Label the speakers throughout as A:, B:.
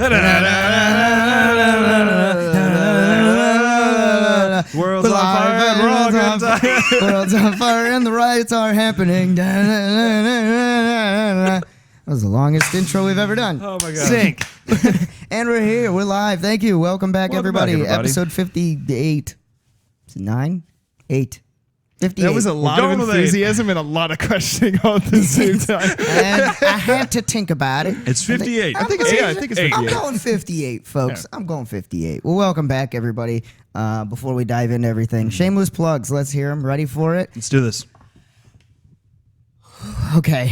A: World's on fire and we're all gonna die.
B: World's on fire and the riots are happening. That was the longest intro we've ever done.
A: Oh my God.
B: Sync. And we're here. We're live. Thank you. Welcome back, everybody.
A: everybody.
B: Episode 58. Is it 9? 8. 58.
C: That was a lot of enthusiasm and a lot of questioning all at the same time.
B: And I had to think about it.
A: It's 58.
C: I think it's 58.
B: I'm going 58, folks.
C: Yeah.
B: I'm going 58. Well, welcome back, everybody. Before we dive into everything, shameless plugs. Let's hear them. Ready for it?
A: Let's do this.
B: Okay.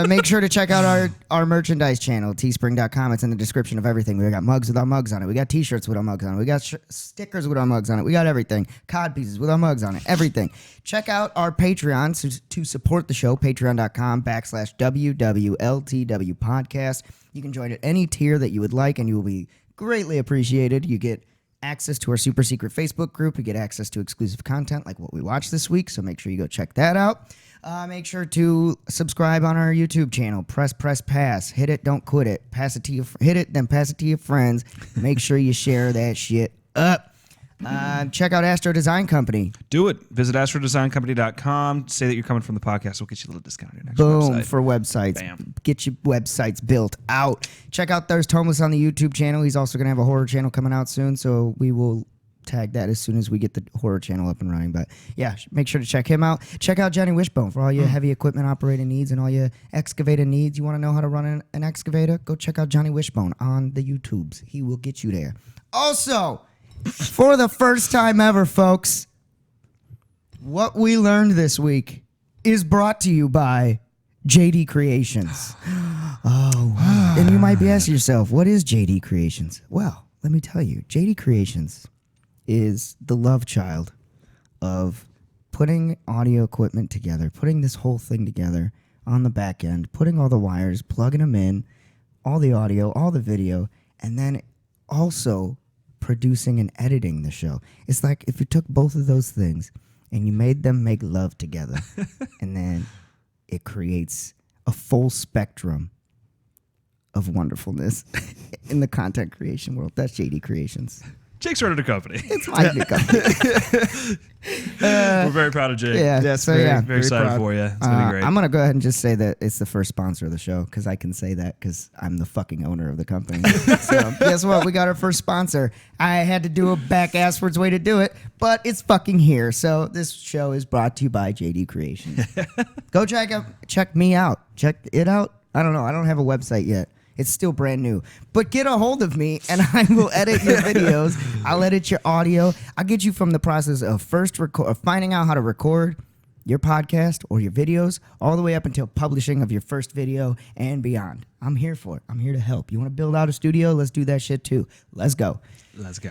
B: Make sure to check out our merchandise channel, teespring.com. It's in the description of everything. We got mugs with our mugs on it. We got t-shirts with our mugs on it. We got stickers with our mugs on it. We got everything. Cod pieces with our mugs on it. Everything. Check out our Patreon to support the show, patreon.com/WWLTW podcast. You can join at any tier that you would like, and you will be greatly appreciated. You get access to our super secret Facebook group. You get access to exclusive content like what we watched this week, so make sure you go check that out. Make sure to subscribe on our YouTube channel. Press, pass. Hit it, don't quit it. Pass it to your hit it, then pass it to your friends. Make sure you share that shit up. Check out Astro Design Company.
A: Do it. Visit astrodesigncompany.com. Say that you're coming from the podcast. We'll get you a little discount on your next
B: Boom
A: website.
B: for websites.
A: Bam.
B: Get your websites built out. Check out Thirst Homeless on the YouTube channel. He's also going to have a horror channel coming out soon, so we will tag that as soon as we get the horror channel up and running. But yeah, make sure to check him out. Check out Johnny Wishbone for all your heavy equipment operating needs and all your excavator needs. You want to know how to run an excavator? Go check out Johnny Wishbone on the YouTubes. He will get you there. Also, for the first time ever, folks, what we learned this week is brought to you by JD Creations. Oh, and you might be asking yourself, what is JD Creations? Well, let me tell you, JD Creations is the love child of putting audio equipment together, putting this whole thing together on the back end, putting all the wires, plugging them in, all the audio, all the video, and then also producing and editing the show. It's like if you took both of those things and you made them make love together, and then it creates a full spectrum of wonderfulness in the content creation world. That's JD Creations.
A: Jake's started a company.
B: It's my new company.
A: We're very proud of Jake.
B: Yeah,
C: Yes,
B: so
C: very,
B: yeah.
A: Very excited
C: proud.
A: for you. It's going to be great.
B: I'm going to go ahead and just say that it's the first sponsor of the show because I can say that because I'm the fucking owner of the company. So guess what? We got our first sponsor. I had to do a back-asswards way to do it, but it's fucking here. So this show is brought to you by JD Creations. Go check me out. Check it out. I don't know. I don't have a website yet. It's still brand new. But get a hold of me, and I will edit your videos. I'll edit your audio. I'll get you from the process of finding out how to record your podcast or your videos all the way up until publishing of your first video and beyond. I'm here for it. I'm here to help. You want to build out a studio? Let's do that shit too. Let's go.
A: Let's go.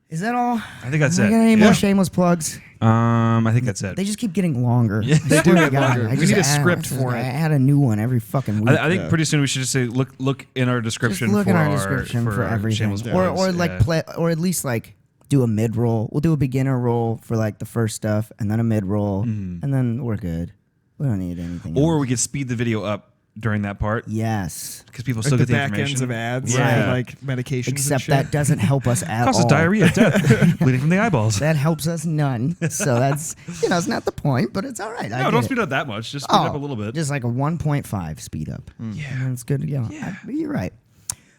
B: Is that all?
A: I think that's
B: I
A: it.
B: got any more shameless plugs?
A: I think that's it.
B: They just keep getting longer.
A: Yeah,
C: they do get
B: God,
C: longer.
B: I
C: We
B: just
C: need a
B: add-
C: script for
B: I
C: it.
B: add a new one every fucking week.
A: I think pretty soon we should just say look in our description.
B: Just look
A: for
B: in our
A: our
B: description for
A: our
B: everything,
A: shameless
B: or
A: plugs.
B: like play, or at least like do a mid roll. We'll do a beginner roll for like the first stuff, and then a mid roll, and then we're good. We don't need anything.
A: Or
B: else.
A: we could speed the video up during that part
B: Yes,
A: because people
C: Like
A: still
C: the
A: get the
C: back
A: information.
C: ends of ads,
A: Yeah.
C: like medications.
B: except
C: and shit.
B: that doesn't help us at
A: Causes
B: all.
A: diarrhea, death, bleeding from the eyeballs.
B: That helps us none. So that's it's not the point, but it's all right.
A: No, don't speed up that much. Just speed up a little bit.
B: Just like a 1.5 speed up.
A: Yeah.
B: And it's good to go.
A: Yeah.
B: You're right.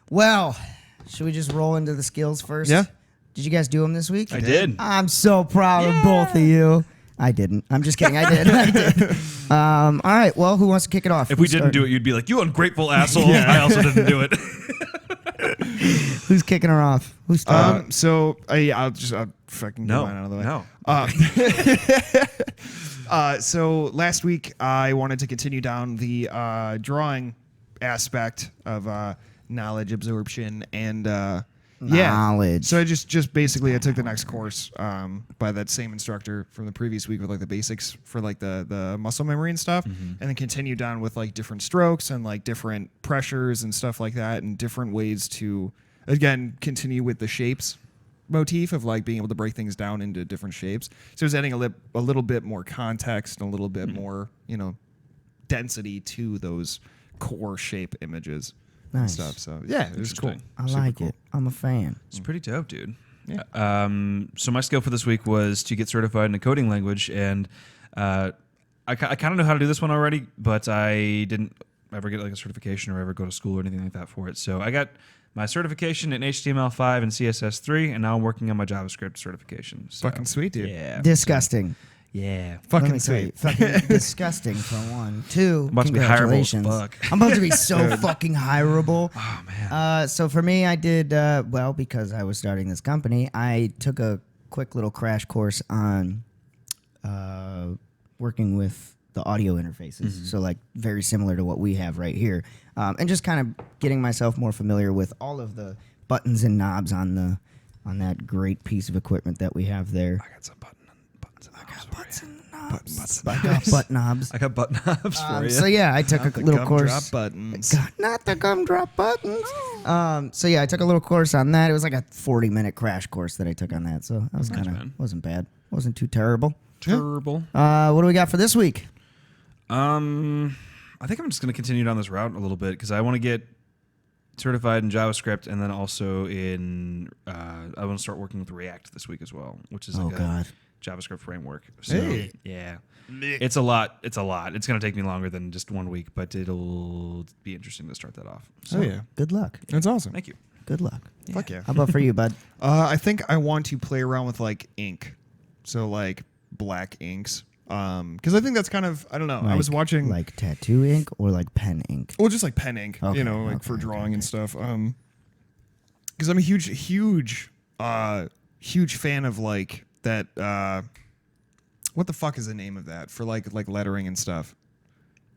B: Well, should we just roll into the skills first?
C: Yeah.
B: Did you guys do them this week?
A: I did.
B: I'm so proud of both of you. I didn't. I'm just kidding. I did. I did. All right. Well, who wants to kick it off?
A: If we didn't do it, you'd be like, "You ungrateful asshole!" I also didn't do it.
B: Who's kicking her off? Who's starting?
C: So I'll fucking get mine out of the way.
A: No.
C: So last week I wanted to continue down the drawing aspect of knowledge absorption and
B: Knowledge.
C: So I just basically I took the next course by that same instructor from the previous week with like the basics for like the muscle memory and stuff, and then continued down with like different strokes and like different pressures and stuff like that, and different ways to again continue with the shapes motif of like being able to break things down into different shapes. So it was adding a little bit more context and a little bit more density to those core shape images. and
B: Nice.
C: stuff. So yeah, it was cool.
A: Interesting.
B: I
A: Super
B: like
A: cool.
B: it. I'm a fan.
A: It's pretty dope, dude.
C: Yeah.
A: So my skill for this week was to get certified in a coding language, and I kind of know how to do this one already, but I didn't ever get like a certification or ever go to school or anything like that for it. So I got my certification in HTML5 and CSS3, and now I'm working on my JavaScript certification. So,
C: Fucking sweet, dude.
A: Yeah.
B: Disgusting.
A: Yeah.
B: Let
C: Fucking
B: me tell you,
C: sweet.
B: fucking disgusting for one. Two,
A: I'm about to be hireable as
B: congratulations.
A: fuck.
B: I'm about to be so fucking hireable.
A: Oh, man.
B: So for me, I did well because I was starting this company. I took a quick little crash course on working with the audio interfaces. So like very similar to what we have right here, and just kind of getting myself more familiar with all of the buttons and knobs on that great piece of equipment that we have there.
A: I got some buttons and knobs for you.
B: Knobs. I got butt knobs.
A: I got button knobs for you.
B: So yeah, I took a little course.
C: Drop buttons.
B: God, not the gumdrop buttons. So yeah, I took a little course on that. It was like a 40-minute crash course that I took on that. So that was kind of
A: man.
B: wasn't bad. Wasn't too terrible.
A: Terrible.
B: What do we got for this week?
A: I think I'm just going to continue down this route a little bit because I want to get certified in JavaScript, and then also in I want to start working with React this week as well, which is like a JavaScript framework. So
C: Hey.
A: yeah, it's a lot. It's going to take me longer than just 1 week, but it'll be interesting to start that off. So,
C: Oh yeah,
B: Good luck.
C: that's awesome.
A: thank you.
B: Good luck.
C: Fuck yeah.
B: How about for you, bud?
C: I think I want to play around with like ink, so like black inks. Because I think that's kind of I don't know. I was watching
B: like tattoo ink or like pen ink.
C: well, just like pen ink,
B: Okay,
C: you know, like for
B: okay,
C: drawing and stuff. Because I'm a huge fan of like that. What the fuck is the name of that for like lettering and stuff?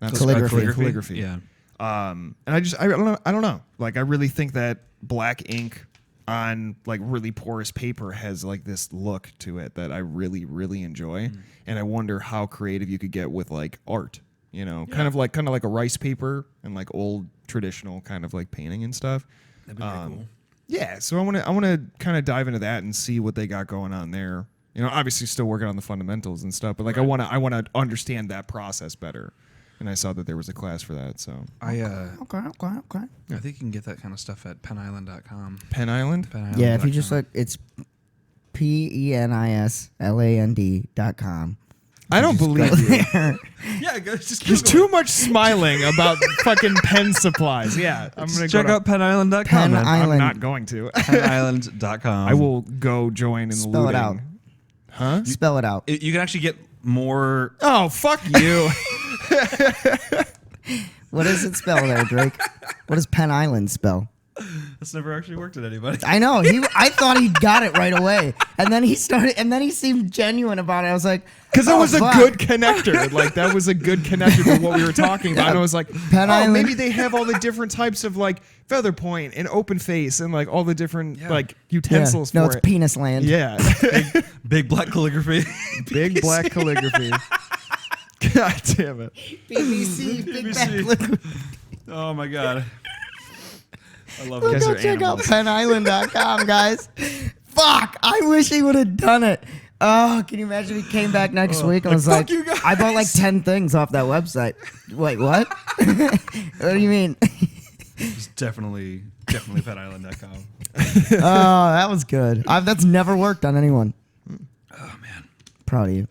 C: Not
B: Calligraphy.
C: Calligraphy.
A: Yeah.
C: And I don't know. Like I really think that black ink on like really porous paper has like this look to it that I really enjoy. And I wonder how creative you could get with like art, you know, kind of like a rice paper and like old traditional kind of like painting and stuff.
A: That'd be pretty cool.
C: Yeah, so I want to kind of dive into that and see what they got going on there. You know, obviously still working on the fundamentals and stuff, but like I want to understand that process better. And I saw that there was a class for that, so
B: Okay.
A: I think you can get that kind of stuff at penisland.com.
C: Penn Island.
B: Yeah, if you just look, it's penisland.com.
C: I don't believe you.
A: Yeah, just
C: There's too much smiling about fucking pen supplies. Yeah, I'm gonna
A: check
C: go
A: out penisland.com.
B: Penn
A: man.
B: Island.
C: I'm not going to.
A: penisland.com.
C: I will go join in the
B: Spell
C: looting.
B: it out.
C: Huh?
B: Spell it out.
A: You can actually get more.
C: Oh, fuck you.
B: What does it spell there, Drake? What does Penn Island spell?
A: That's never actually worked at anybody.
B: I know. I thought he got it right away, and then he seemed genuine about it. I was like,
C: Because it
B: oh,
C: was a
B: fuck.
C: good connector. Like, that was a good connector to what we were talking about. And I was like,
B: Penn Island.
C: maybe they have all the different types of, like, feather point and open face and, like, all the different, like, utensils
B: No,
C: for
B: it's
C: it.
B: penis land.
C: Yeah.
A: Big black calligraphy.
C: Big black calligraphy. God damn it.
B: BBC. Big back.
A: Oh my god. I love
B: Go
A: it.
C: guys are
B: check out
C: animals.
B: pennisland.com, guys. Fuck! I wish he would have done it. Oh, can you imagine if he came back next week and was
A: fuck
B: like,
A: you guys.
B: I bought like 10 things off that website. Wait, what? What do you mean?
A: It's definitely penisland.com.
B: Oh, that was good. That's never worked on anyone.
A: Oh man.
B: Proud of you.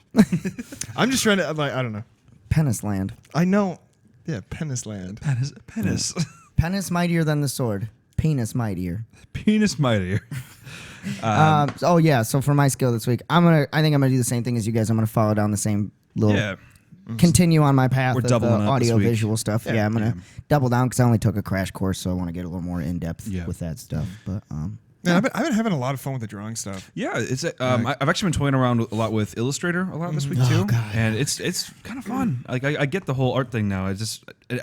C: I'm just trying to, like, I don't know.
B: Penisland.
C: I know. Yeah, Penisland.
A: Penis.
B: Penis mightier than the sword. Penis mightier.
A: Penis mightier.
B: Oh yeah. So for my skill this week, I think I'm gonna do the same thing as you guys. I'm gonna follow down the same little.
A: Yeah.
B: Continue on my path
A: We're
B: of the
A: doubling up this
B: audio
A: week.
B: visual stuff. Yeah, I'm gonna double down because I only took a crash course, so I want to get a little more in depth with that stuff. But
C: Man, I've been having a lot of fun with the drawing stuff.
A: Yeah, it's I've actually been toying around a lot with Illustrator a lot this week too, and it's kind of fun. Like I get the whole art thing now.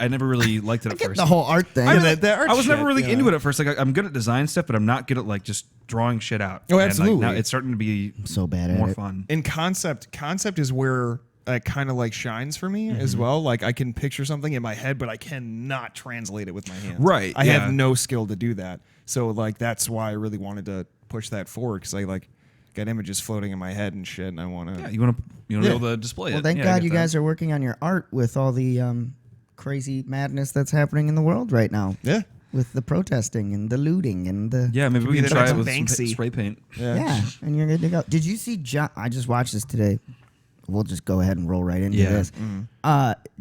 A: I never really liked it at first.
B: the whole art thing.
A: I,
C: art
A: I was never
C: shit,
A: really
C: yeah.
A: into it at first. Like I'm good at design stuff, but I'm not good at like just drawing shit out.
C: Oh,
A: And,
C: absolutely.
A: like, now it's starting to be
B: so bad at
A: more
B: it.
A: fun.
C: And concept is where it kind of like shines for me as well. Like I can picture something in my head, but I cannot translate it with my hands.
A: Right,
C: I
A: yeah.
C: have no skill to do that. So like that's why I really wanted to push that forward because I like got images floating in my head and shit, and I want to.
A: Yeah, you want to be able to display it.
B: Well, thank
A: Yeah, I
B: God
A: get
B: you
A: that.
B: guys are working on your art with all the crazy madness that's happening in the world right now.
C: Yeah.
B: with the protesting and the looting and the
A: Yeah, maybe we
C: be
A: can
C: the
A: try
C: next
A: it with some
C: Banksy.
A: spray paint.
B: yeah, and you're good to go. Did you see John? I just watched this today. We'll just go ahead and roll right into this.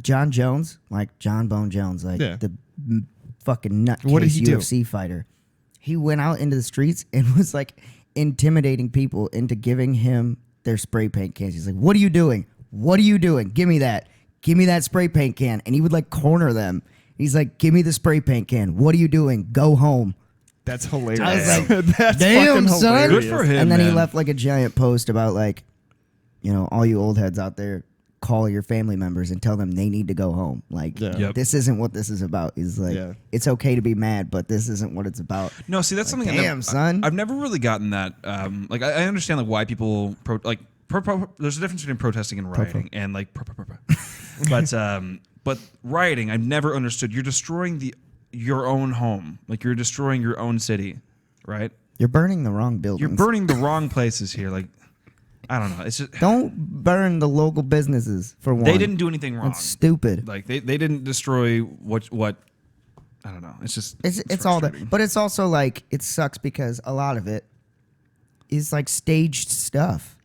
B: John Jones, like John Bone Jones, like the fucking nutcase
C: What did he do?
B: UFC fighter. He went out into the streets and was like intimidating people into giving him their spray paint cans. He's like, "What are you doing? What are you doing? Give me that. Give me that spray paint can." And he would like corner them. He's like, "Give me the spray paint can. What are you doing? Go home."
C: That's hilarious.
B: I was like,
C: That's
B: damn,
C: fucking
B: son.
C: hilarious.
A: Good for him.
B: And then he
A: man.
B: left like a giant post about like, you know, all you old heads out there, call your family members and tell them they need to go home. Like,
A: Yep.
B: this isn't what this is about. He's like, it's okay to be mad, but this isn't what it's about.
A: No, see, that's something.
B: Damn, son.
A: I've never really gotten that. Like, I understand like why people there's a difference between protesting and rioting, and like, but rioting, I've never understood. You're destroying your own home, like you're destroying your own city, right?
B: You're burning the wrong buildings.
A: You're burning the wrong places here. Like, I don't know. It's just
B: Don't burn the local businesses for one.
A: they didn't do anything wrong.
B: It's stupid.
A: Like they didn't destroy what I don't know. It's just
B: It's all that,
A: frustrating.
B: but it's also like it sucks because a lot of it is like staged stuff.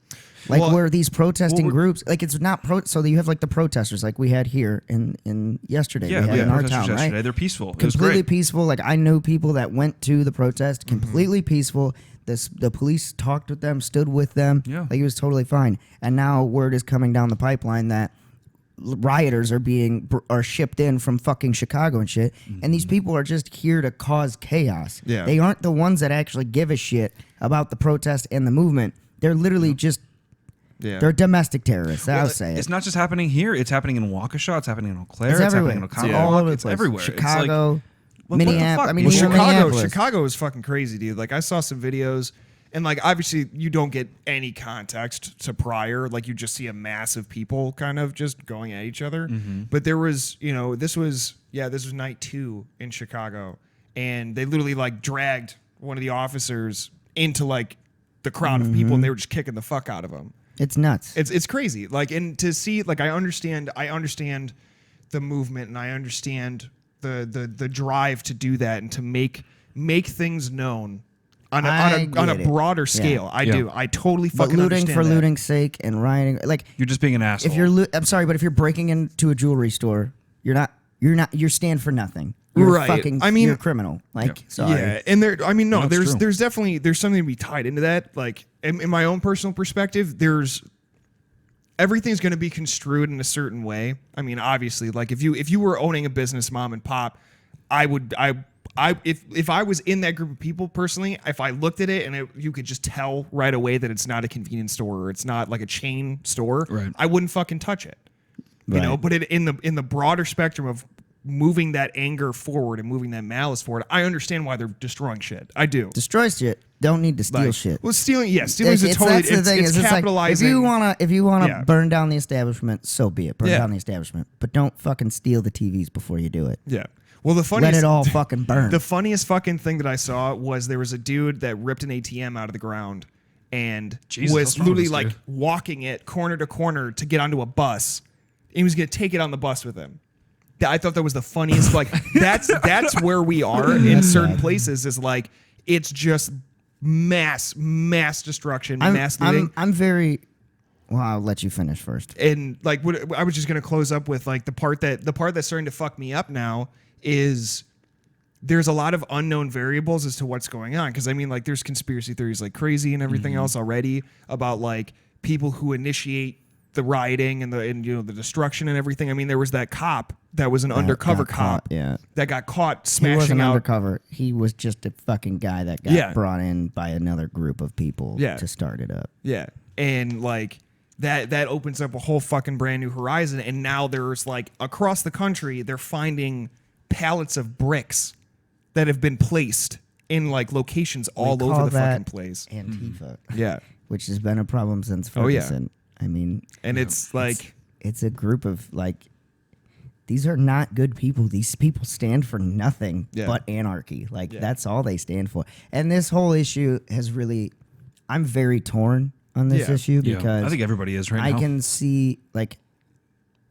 B: Like
C: Well,
B: where these protesting
A: we're-
B: groups, like it's not so you have like the protesters like we had here in yesterday.
A: Yeah,
B: we had in our
A: protesters
B: town,
A: yesterday.
B: right?
A: They're peaceful. It was
B: Completely
A: great.
B: peaceful. Like I know people that went to the protest, completely peaceful. The police talked with them, stood with them.
A: Yeah.
B: Like it was totally fine. And now word is coming down the pipeline that rioters are shipped in from fucking Chicago and shit. And these people are just here to cause chaos.
C: Yeah.
B: They aren't the ones that actually give a shit about the protest and the movement. They're literally just they're domestic terrorists. I'll say it.
A: It's not just happening here. It's happening in Waukesha. It's happening in Eau Claire.
B: It's
A: It's
B: everywhere.
A: happening in
B: It's
A: Oconomowoc.
B: all over the
A: It's
B: place.
A: everywhere. It's like,
B: Chicago,
A: what the
B: Minneapolis.
A: fuck?
B: I mean,
A: Well,
B: even
C: Chicago
B: Minneapolis.
C: Chicago is fucking crazy, dude. Like I saw some videos and like obviously you don't get any context to prior. Like you just see a mass of people kind of just going at each other. But there was, you know, this was night 2 in Chicago, and they literally like dragged one of the officers into like the crowd of people, and they were just kicking the fuck out of him.
B: It's nuts.
C: It's crazy. Like, and to see, like, I understand the movement, and I understand the drive to do that and to make things known on a
B: get it.
C: broader scale. I
A: Yeah.
C: do. I totally
B: But
C: fucking
B: looting
C: understand
B: for
C: that.
B: looting's sake and rioting, like
A: You're just being an asshole.
B: if you're, I'm sorry, but if you're breaking into a jewelry store, you stand for nothing. You're
C: Right.
B: fucking,
C: I mean-
B: you're a criminal. Like, sorry.
C: Yeah, and
A: No, it's true.
C: there's definitely something to be tied into that. Like in my own personal perspective, everything's going to be construed in a certain way. I mean, obviously, like if you were owning a business, mom and pop, if I was in that group of people personally, if I looked at it and you could just tell right away that it's not a convenience store or it's not like a chain store,
A: Right.
C: I wouldn't fucking touch it. You know, but in the broader spectrum of moving that anger forward and moving that malice forward, I understand why they're destroying shit. I do.
B: Destroy shit. Don't need to steal
C: Like,
B: shit.
C: Well, stealing is a
B: It's-
C: totally
B: that's the thing.
C: it's
B: It's just like,
C: capitalizing.
B: if you wanna
C: Yeah.
B: burn down the establishment, so be it. Burn
C: Yeah.
B: down the establishment, but don't fucking steal the TVs before you do it.
C: Yeah. Well, the
B: Let
C: funniest
B: it all fucking burn.
C: the funniest fucking thing that I saw was there was a dude that ripped an ATM out of the ground and
A: Jesus, how
C: was
A: strong
C: literally
A: is this
C: like
A: dude?
C: walking it corner to corner to get onto a bus. And he was gonna take it on the bus with him. I thought that was the funniest. Like that's where we are in certain places. Is like it's just mass destruction, mass looting.
B: I'm very. Well, I'll let you finish first.
C: And like what I was just gonna close up with, like the part that's starting to fuck me up now is there's a lot of unknown variables as to what's going on. Because I mean, like there's conspiracy theories like crazy and everything else already about like people who initiate the rioting and the destruction and everything. I mean, there was that cop that was an undercover
B: got caught,
C: cop
B: yeah.
C: that got caught
B: He
C: smashing
B: wasn't
C: out.
B: undercover. He was just a fucking guy that got
C: Yeah.
B: brought in by another group of people
C: Yeah.
B: to start it up.
C: Yeah. And like that opens up a whole fucking brand new horizon. And now there's like across the country, they're finding pallets of bricks that have been placed in like locations all
B: We
C: over
B: call
C: the
B: that
C: fucking place.
B: Antifa,
C: Yeah.
B: which has been a problem since
C: Oh, yeah.
B: Ferguson. I mean,
C: And it's like
B: it's a group of like, these are not good people. These people stand for nothing
C: Yeah.
B: but anarchy. Like
C: Yeah.
B: that's all they stand for. And this whole issue has really, I'm very torn on this
C: Yeah.
B: issue
A: Yeah,
B: because
A: I think everybody is right
B: I
A: now.
B: can see like,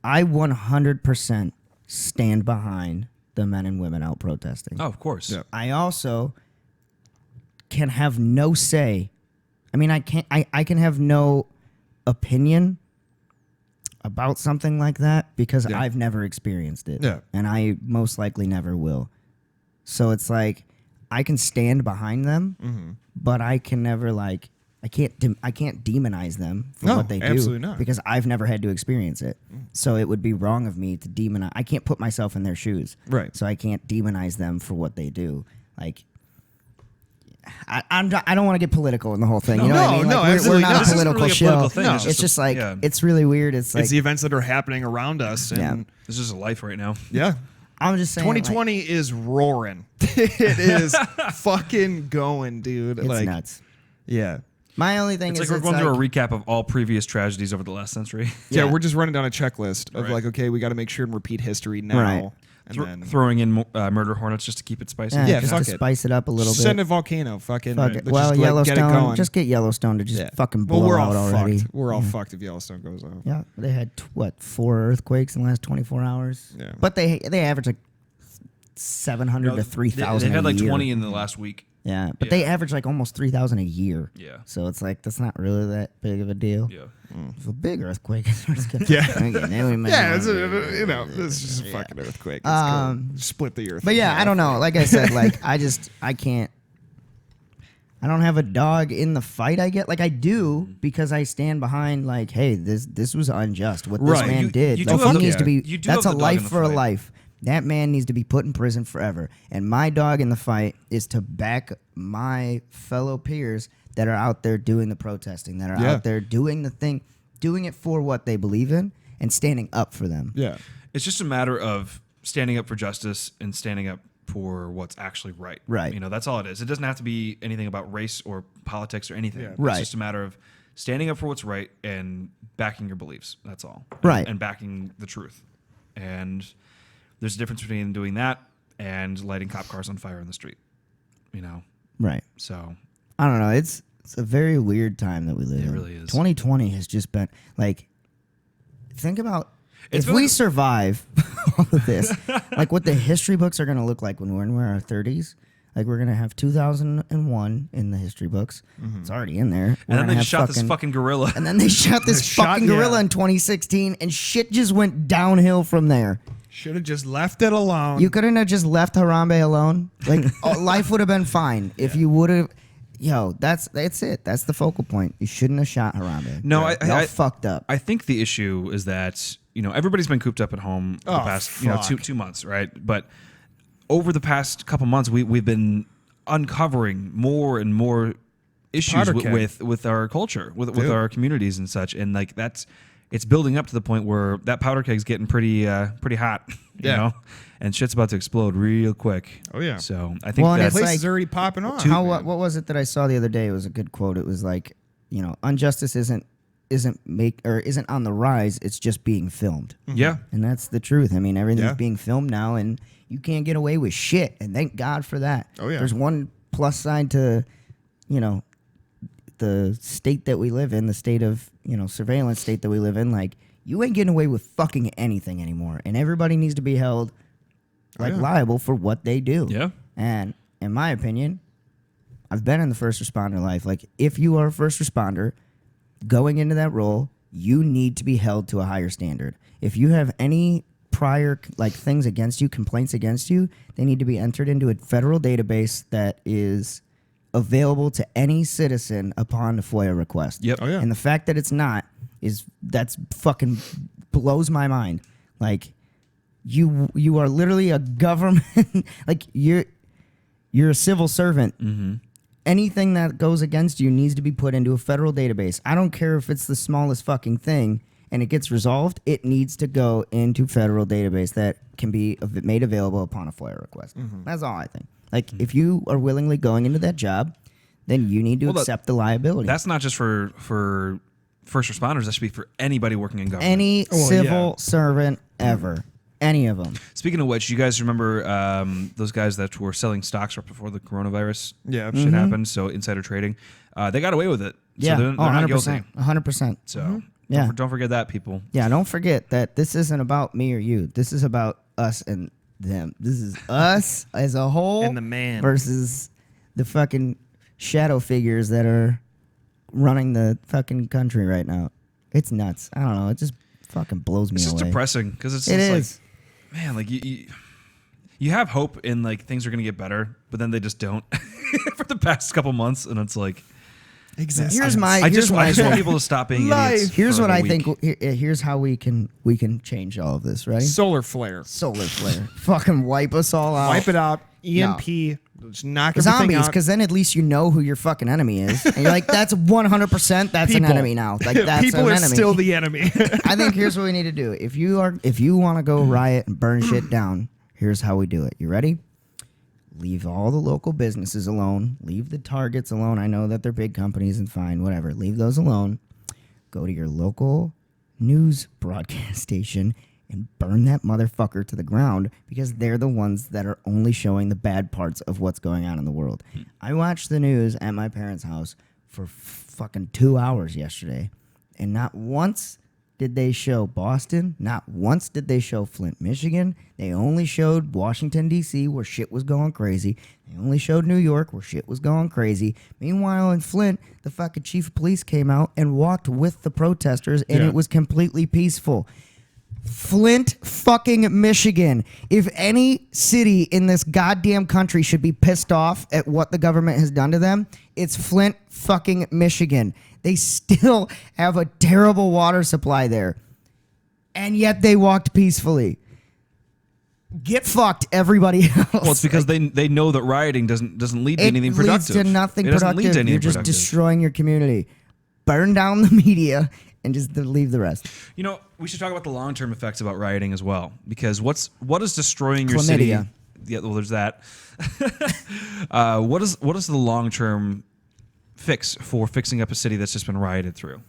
B: I 100% stand behind the men and women out protesting.
A: Oh, of course.
C: Yeah.
B: I also can have no say. I mean, I can have no opinion about something like that because
C: Yeah.
B: I've never experienced it.
C: Yeah.
B: And I most likely never will. So it's like I can stand behind them, but I can never I can't demonize them for
C: No,
B: what they do
C: absolutely not.
B: because I've never had to experience it. So it would be wrong of me to demonize. I can't put myself in their shoes.
C: Right.
B: So I can't demonize them for what they do. Like I don't want to get political in the whole thing. You know what I mean?
C: No,
B: Like, we're
C: absolutely
B: not
C: not.
B: a
C: This isn't
B: political
A: really a
B: show.
A: political thing.
C: No.
A: It's
B: It's just like
A: yeah.
B: it's really weird. It's like
C: It's the events that are happening around us. And
A: This is a life right now.
C: yeah.
B: I'm just saying.
C: 2020 is roaring. It is fucking going, dude.
B: It's
C: like,
B: nuts.
C: yeah.
B: My only thing
A: It's
B: is
A: like we're going through a recap of all previous tragedies over the last century.
C: Yeah,
B: Yeah.
C: we're just running down a checklist of
A: Right.
C: like, okay, we got to make sure and repeat history now.
B: Right.
C: And then
A: Throwing in murder hornets just to keep it spicy.
B: yeah,
C: Yeah,
B: just
C: fuck
B: to
C: it.
B: spice it up a little
C: send
B: bit.
C: a volcano. Fucking.
B: Fuck it.
C: let's
B: Well,
C: just, get it
B: Yellowstone.
C: going.
B: Just get Yellowstone to just
C: Yeah.
B: fucking
C: Well,
B: blow
C: we're all
B: out already.
C: fucked. We're all fucked if Yellowstone goes off.
B: Yeah, they had 4 earthquakes in the last 24 hours.
C: Yeah.
B: But they average like 700 to 3,000.
A: They've had
B: a
A: like
B: year.
A: 20 in the last week.
B: Yeah, but
A: Yeah.
B: they average like almost 3,000 a year.
A: Yeah.
B: So it's like that's not really that big of a deal.
A: Yeah.
B: If a big earthquake.
C: Yeah.
B: Okay, now we might
C: Yeah,
B: want to-
C: this is just a fucking earthquake. It's
B: Um,
C: cool. Split the earth.
B: But
C: in
B: yeah,
C: half.
B: I don't know. Like I said, I can't. I don't have a dog in the fight. I get like I do because I stand behind like, hey, this was unjust. What this
C: Right.
B: man
A: You-
B: did.
A: you
B: like,
A: do have
B: he
A: the-
B: needs to be.
A: you do
B: That's
A: have
B: a
A: the dog in
B: life
A: the
B: for a
A: fight.
B: life. That man needs to be put in prison forever. And my dog in the fight is to back my fellow peers that are out there doing the protesting, that are
C: Yeah.
B: out there doing the thing, doing it for what they believe in, and standing up for them.
C: Yeah.
A: It's just a matter of standing up for justice and standing up for what's actually right.
B: Right.
A: You know, that's all it is. It doesn't have to be anything about race or politics or anything.
C: Yeah.
B: Right.
A: It's just a matter of standing up for what's right and backing your beliefs. That's all.
B: Right.
A: And backing the truth. And there's a difference between doing that and lighting cop cars on fire in the street. You know?
B: Right.
A: So
B: I don't know. It's a very weird time that we live in.
A: It really is.
B: 2020 has just been like, think about
A: It's
B: if
A: been
B: we
A: like-
B: survive all of this, like what the history books are going to look like when we're in our 30s. Like we're going to have 2001 in the history books. It's already in there.
A: and then they
B: have
A: just shot this fucking gorilla.
B: And then they shot this
C: shot-
B: fucking gorilla
C: yeah.
B: in 2016, and shit just went downhill from there.
C: Should have just left it alone.
B: You couldn't have just left Harambe alone. Like life would have been fine if you would have. Yo, that's it. That's the focal point. You shouldn't have shot Harambe.
A: No,
B: Y'all
A: I
B: fucked up.
A: I think the issue is that, you know, everybody's been cooped up at home the
C: Oh,
A: past,
C: fuck.
A: two months, right? But over the past couple months, we've been uncovering more and more issues
C: Powder keg.
A: with our culture, with
C: Dude.
A: our communities and such, and like it's building up to the point where that powder keg's getting pretty hot, you
C: Yeah.
A: know, and shit's about to explode real quick.
C: Oh, yeah.
A: So I think
B: Well, and
A: that
B: it's
C: Place
B: like-
C: is already popping on.
B: How what was it that I saw the other day? It was a good quote. It was like, you know, injustice isn't on the rise. It's just being filmed.
A: yeah.
B: And that's the truth. I mean, everything's
C: Yeah.
B: being filmed now, and you can't get away with shit. And thank God for that.
C: Oh, yeah.
B: There's one plus side to, you know, the state that we live in, the state of, you know, surveillance state that we live in. Like, you ain't getting away with fucking anything anymore, and everybody needs to be held like
C: yeah.
B: liable for what they do.
A: Yeah.
B: And in my opinion, I've been in the first responder life. Like, if you are a first responder going into that role, you need to be held to a higher standard. If you have any prior like things against you, complaints against you, they need to be entered into a federal database that is available to any citizen upon a FOIA request.
A: Yep.
C: Oh, yeah.
B: And the fact that it's not that's fucking blows my mind. Like, you are literally a government like you're a civil servant.
A: Mm-hmm.
B: Anything that goes against you needs to be put into a federal database. I don't care if it's the smallest fucking thing and it gets resolved. It needs to go into federal database that can be made available upon a FOIA request. That's all I think. Like, if you are willingly going into that job, then you need to
A: Well,
B: accept the liability.
A: That's not just for first responders. That should be for anybody working in government.
B: Any
C: Well,
B: civil
C: yeah.
B: servant ever. Any of them.
A: Speaking of which, you guys remember those guys that were selling stocks right before the coronavirus
C: Yeah.
A: shit happened? So insider trading, they got away with it.
B: Yeah.
A: So they're not guilty.
B: 100%. 100%.
A: So
B: Yeah.
A: don't forget that, people.
B: Yeah, don't forget that this isn't about me or you. This is about us and them. This is us as a whole
C: And the man.
B: versus the fucking shadow figures that are running the fucking country right now. It's nuts. I don't know. It just fucking blows me
A: It's just
B: away.
A: depressing because it's
B: It
A: just
B: is.
A: like, man, like you have hope in like things are gonna get better, but then they just don't for the past couple months, and it's like,
C: Existence.
B: Here's my.
A: I just want
B: thing.
A: people to stop being
C: Life.
A: idiots.
B: Here's
A: for
B: what
A: a
B: I
A: week.
B: think. Here's how we can change all of this. Ready?
C: Solar flare.
B: Solar flare. Fucking wipe us all out.
C: Wipe it out. EMP. Just knock everything
B: Zombies,
C: out.
B: because then at least you know who your fucking enemy is, and you're like, that's 100%. That's
C: People.
B: an enemy now. Like that's
C: People
B: an
C: are
B: enemy.
C: still the enemy.
B: I think here's what we need to do. If you want to go riot and burn shit down, here's how we do it. You ready? Leave all the local businesses alone. Leave the Targets alone. I know that they're big companies and fine, whatever. Leave those alone. Go to your local news broadcast station and burn that motherfucker to the ground because they're the ones that are only showing the bad parts of what's going on in the world. I watched the news at my parents' house for fucking 2 hours yesterday, and not once did they show Boston. Not once did they show Flint, Michigan. They only showed Washington, D.C., where shit was going crazy. They only showed New York, where shit was going crazy. Meanwhile, in Flint, the fucking chief of police came out and walked with the protesters, and
C: Yeah.
B: it was completely peaceful. Flint, fucking Michigan. If any city in this goddamn country should be pissed off at what the government has done to them, it's Flint, fucking Michigan. They still have a terrible water supply there. And yet they walked peacefully. Get fucked, everybody else.
A: Well, it's because they know that rioting doesn't lead to anything
B: It
A: productive.
B: leads to nothing
A: it doesn't
B: productive.
A: lead to anything
B: You're just
A: productive.
B: destroying your community. Burn down the media and just leave the rest.
A: You know, we should talk about the long-term effects about rioting as well, because what is destroying your city?
B: Chlamydia.
A: Yeah, well, there's that. What is the long-term fix for fixing up a city that's just been rioted through?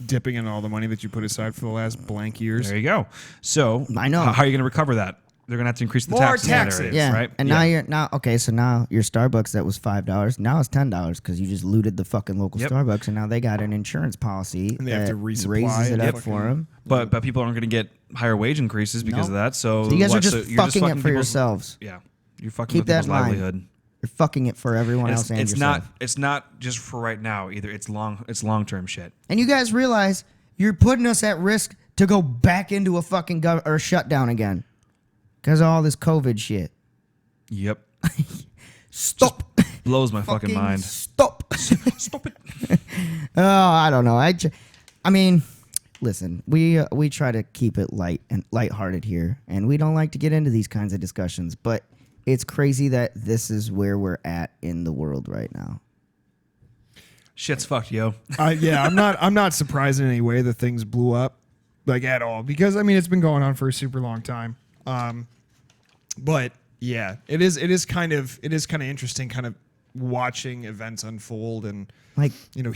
C: Dipping in all the money that you put aside for the last blank years.
A: There you go. So
B: I know.
A: How are you going to recover that? They're going to have to increase the
C: More
A: taxes. in that
C: taxes.
A: area,
B: Yeah,
A: right.
B: and now you're so now your Starbucks that was $5 now it's $10 because you just looted the fucking local
A: Yep.
B: Starbucks, and now they got an insurance policy
C: And they have
B: that
C: to resupply
B: raises it
C: and
B: up
C: fucking-
B: for them.
A: But people aren't going to get higher wage increases because
B: Nope.
A: of that. So
B: So you guys are
A: what?
B: just
A: So you're
B: fucking it for
A: people's-
B: yourselves.
A: Yeah, you're fucking
B: Keep
A: with
B: that
A: people's
B: in mind.
A: livelihood.
B: You're fucking it for everyone
A: And
B: else and
A: it's
B: yourself.
A: not just for right now either. It's long-term shit.
B: And you guys realize you're putting us at risk to go back into a fucking or shutdown again because of all this COVID shit.
A: Yep.
B: Stop.
A: Blows my fucking mind.
B: Stop.
A: Stop it.
B: Oh, I don't know. I mean, listen, we try to keep it light and lighthearted here, and we don't like to get into these kinds of discussions, but it's crazy that this is where we're at in the world right now.
A: Shit's fucked, yo.
C: Yeah, I'm not surprised in any way that things blew up, like at all, because I mean it's been going on for a super long time. But yeah, it is kind of interesting, kind of watching events unfold and
B: Like,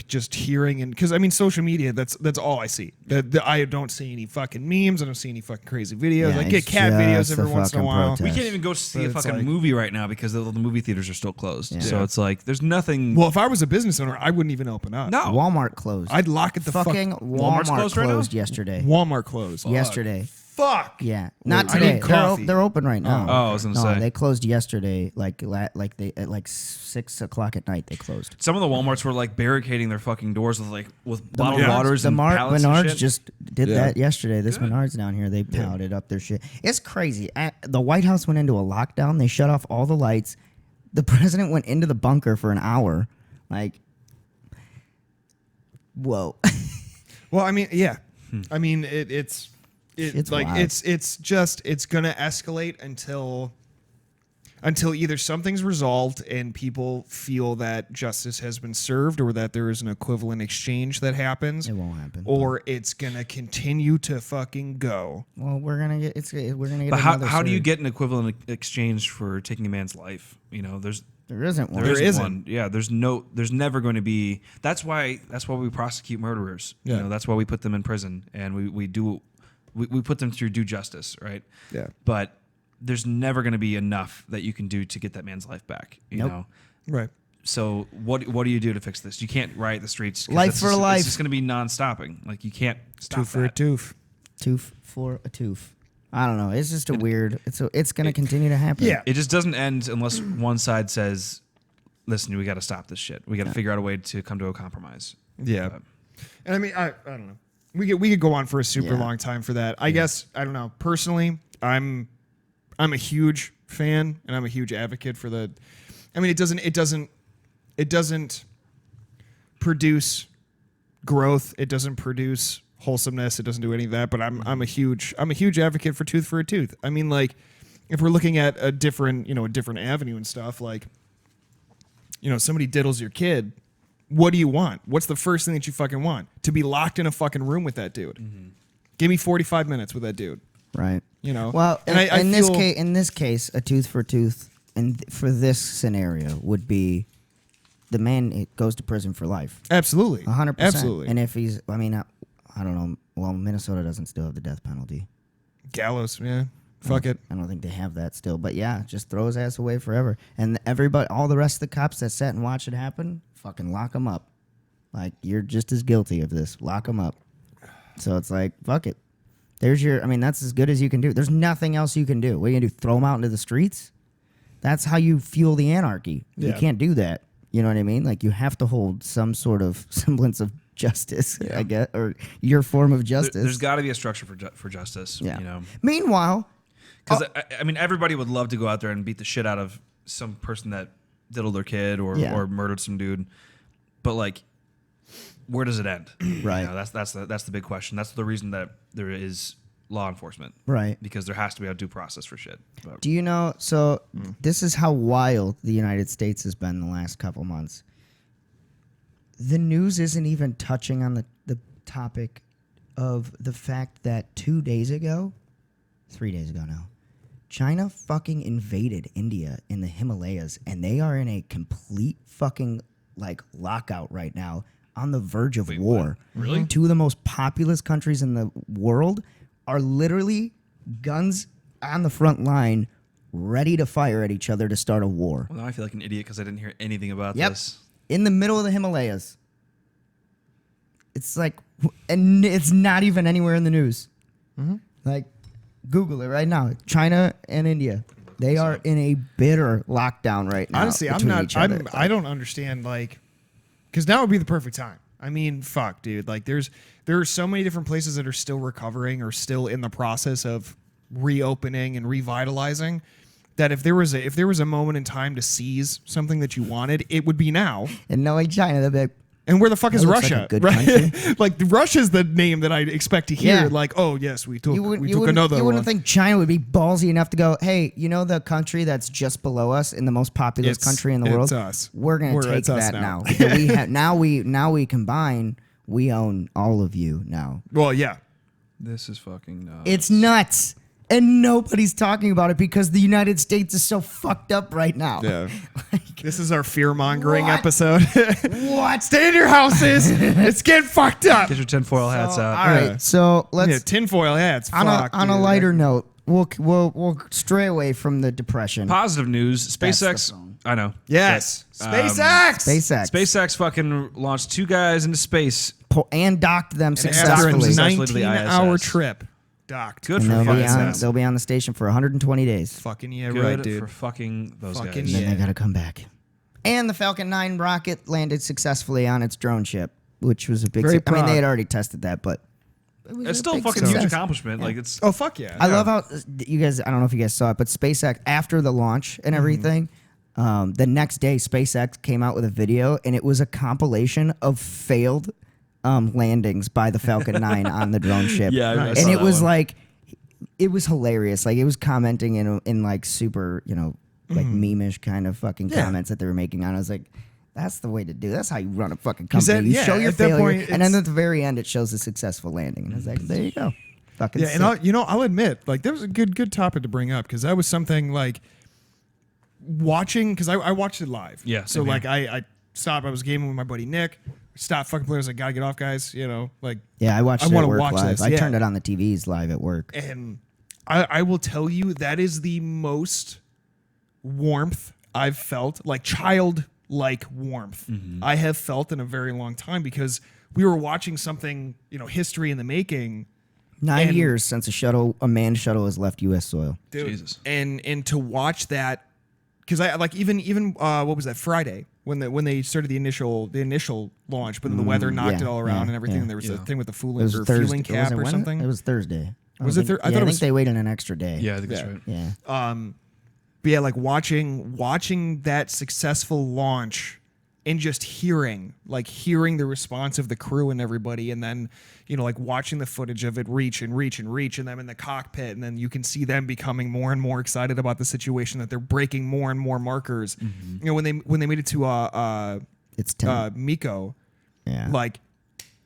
C: just hearing, and because I mean social media, that's all I see. I don't see any fucking memes. I don't see any fucking crazy videos.
B: Yeah,
C: I get
B: it's
C: cat videos
B: just
C: every
B: a
C: once in a
B: fucking
C: while.
B: protest.
A: We can't even go see a
C: But it's
A: fucking
C: like-
A: movie right now because the movie theaters are still closed.
B: Yeah.
A: So
C: Yeah.
A: it's like there's nothing.
C: Well, if I was a business owner, I wouldn't even open up.
A: no.
B: Walmart closed.
C: I'd lock it the
B: fucking
C: fuck.
A: Walmart's
B: Walmart
A: closed right now?
B: yesterday.
C: Walmart closed.
B: Yesterday.
C: Fuck.
B: Yeah, not
C: I
B: today.
C: need coffee.
B: They're open right now.
A: Oh, I was gonna say.
B: They closed yesterday. Like they at like 6 o'clock at night. They closed.
A: Some of the WalMarts were like barricading their fucking doors with bottled
C: Menards-
A: waters and pallets and
B: Menards
A: shit.
B: just did
C: Yeah.
B: that yesterday. This Menards down here, they palleted up their shit. It's crazy. The White House went into a lockdown. They shut off all the lights. The president went into the bunker for an hour. Like, whoa.
C: Well, I mean, yeah. I mean, it's like
B: wild.
C: it's gonna escalate until either something's resolved and people feel that justice has been served, or that there is an equivalent exchange that happens.
B: It won't happen.
C: Or it's gonna continue to fucking go.
B: Well, we're gonna get
A: But how
B: another
A: do you
B: surge.
A: get an equivalent exchange for taking a man's life?
B: There isn't one.
A: There
C: There
A: isn't
C: isn't.
A: one. Yeah, there's never going to be. That's why we prosecute murderers.
C: Yeah.
A: That's why we put them in prison, and we put them through due justice, right?
C: Yeah.
A: But there's never going to be enough that you can do to get that man's life back. You
B: Nope.
A: know.
C: Right.
A: So what do you do to fix this? You can't riot the streets. 'Cause
B: Life
A: that's
B: for
A: just,
B: life.
A: It's just going to be non-stopping. Like you can't stop
C: Tooth for a
A: that.
C: tooth.
B: Tooth for a tooth. I don't know. It's just a weird. It's going to continue to happen.
C: Yeah.
A: It just doesn't end unless one side says, "Listen, we got to stop this shit. We got to figure out a way to come to a compromise."
C: Yeah. And I mean, I don't know. We could go on for a super
B: Yeah.
C: long time for that. I guess I don't know. Personally, I'm a huge fan and I'm a huge advocate for the. I mean, it doesn't produce growth. It doesn't produce wholesomeness. It doesn't do any of that. But I'm a huge advocate for tooth for a tooth. I mean, like, if we're looking at a different avenue and stuff, like, somebody diddles your kid. What do you want? What's the first thing that you fucking want? To be locked in a fucking room with that dude. Mm-hmm. Give me 45 minutes with that dude.
B: Right.
C: Well,
B: and in this case, a tooth for tooth, and for this scenario would be the man goes to prison for life.
C: Absolutely.
B: 100%.
C: Absolutely.
B: And if he's, I mean, I don't know. Well, Minnesota doesn't still have the death penalty.
C: Gallows, yeah. Fuck it.
B: I don't think they have that still. But yeah, just throw his ass away forever. And everybody, all the rest of the cops that sat and watched it happen, fucking lock him up. Like, you're just as guilty of this. Lock him up. So it's like, fuck it. That's as good as you can do. There's nothing else you can do. What are you going to do? Throw them out into the streets? That's how you fuel the anarchy.
C: Yeah.
B: You can't do that. You know what I mean? Like, you have to hold some sort of semblance of justice, I guess, or your form of justice.
A: There's got to be a structure for justice.
B: Yeah. Meanwhile,
A: because I mean, everybody would love to go out there and beat the shit out of some person that diddled their kid or murdered some dude, but like, where does it end?
B: Right.
A: That's the big question. That's the reason that there is law enforcement,
B: right?
A: Because there has to be a due process for shit. But.
B: Do you know? So this is how wild the United States has been the last couple months. The news isn't even touching on the topic of the fact that 3 days ago now, China fucking invaded India in the Himalayas, and they are in a complete fucking like lockout right now, on the verge of war.
A: What? Really?
B: Two of the most populous countries in the world are literally guns on the front line, ready to fire at each other to start a war.
A: Well, now I feel like an idiot because I didn't hear anything about
B: Yep.
A: this.
B: In the middle of the Himalayas. It's like, and it's not even anywhere in the news.
C: Mm-hmm.
B: Like, Google it right now. China and India, they are in a bitter lockdown right now.
C: Honestly, I don't understand, like, because now would be the perfect time. I mean, fuck, dude. Like, there are so many different places that are still recovering or still in the process of reopening and revitalizing, that if there was a moment in time to seize something that you wanted, it would be now.
B: And knowing China, they'd be like,
C: and where the fuck is
B: looks like
C: Russia?
B: a good
C: right?
B: country.
C: Like, Russia's the name that I expect to hear.
B: Yeah.
C: Like, oh yes, we took another
B: you
C: one.
B: wouldn't think China would be ballsy enough to go, hey, you know the country that's just below us in the most populous country in the world?
C: It's us.
B: We're gonna take that now. So now we combine. We own all of you now.
C: Well, yeah.
A: This is fucking nuts.
B: It's nuts. And nobody's talking about it because the United States is so fucked up right now.
C: Yeah. This is our fear-mongering
B: What?
C: episode.
B: What?
C: Stay in your houses. It's getting fucked up.
A: Get your tinfoil hats out.
B: All right, so
C: Yeah,
B: let's
C: tinfoil hats.
B: on a
C: dude.
B: lighter note. We'll stray away from the depression.
A: Positive news:
B: That's the
A: SpaceX.
B: phone.
A: I know.
C: Yes.
A: But,
C: SpaceX.
A: SpaceX fucking launched 2 guys into space.
B: And docked them
C: After a
B: successfully.
A: Successfully to the
C: 19-hour
A: ISS.
C: trip. Docked.
A: Good
B: And
A: for
B: they'll be on the station for 120 days.
C: Fucking yeah,
A: Good
C: right, dude.
A: for fucking those
C: Fucking
A: guys.
B: And then
C: Yeah.
B: they gotta come back. And the Falcon 9 rocket landed successfully on its drone ship, which was a big.
C: Very
B: I mean, they
C: proud.
B: had already tested that, but it was
A: It's
B: a
A: still a
B: big
A: fucking huge
B: success.
A: accomplishment. Like it's.
C: Oh fuck yeah.
B: I love how you guys. I don't know if you guys saw it, but SpaceX after the launch and everything, the next day SpaceX came out with a video, and it was a compilation of failed landings by the Falcon 9 on the drone ship.
A: Yeah, I
B: and
A: saw
B: it
A: that
B: was
A: one.
B: like, it was hilarious. Like, it was commenting in like super, like meme-ish kind of fucking comments that they were making on. I was like, that's the way to do. That's how you run a fucking company. You show your
C: at that
B: failure,
C: point,
B: and then at the very end, it shows a successful landing. And I was like, there you go. Fucking
C: Yeah,
B: sick.
C: and I'll admit, like, that was a good topic to bring up, because that was something like watching, because I watched it live.
A: Yeah,
C: So
A: same
C: like
A: here.
C: I stopped. I was gaming with my buddy Nick. Stopped fucking playing. I was like, gotta get off, guys. Like.
B: Yeah, I watched
C: I
B: it at
C: wanna
B: work
C: watch
B: live.
C: this,
B: I
C: yeah.
B: turned it on the TVs live at work.
C: And I will tell you, that is the most warmth I've felt, like childlike warmth I have felt in a very long time, because we were watching something, history in the making,
B: 9 years since a manned shuttle has left U.S. soil.
C: Dude,
A: Jesus.
C: And to watch that, because I like even what was that, Friday when they started the initial launch, but then the weather knocked it all around and everything. And there was the thing with the fueling cap or something.
B: It was Thursday.
C: Was it? I
B: think they waited an extra day.
A: Yeah, I think that's right.
B: Yeah.
C: But yeah, like watching that successful launch and just hearing the response of the crew and everybody, and then like watching the footage of it reach and them in the cockpit, and then you can see them becoming more and more excited about the situation, that they're breaking more and more markers.
A: Mm-hmm.
C: When they made it to
B: It's 10.
C: Miko,
B: Yeah.
C: like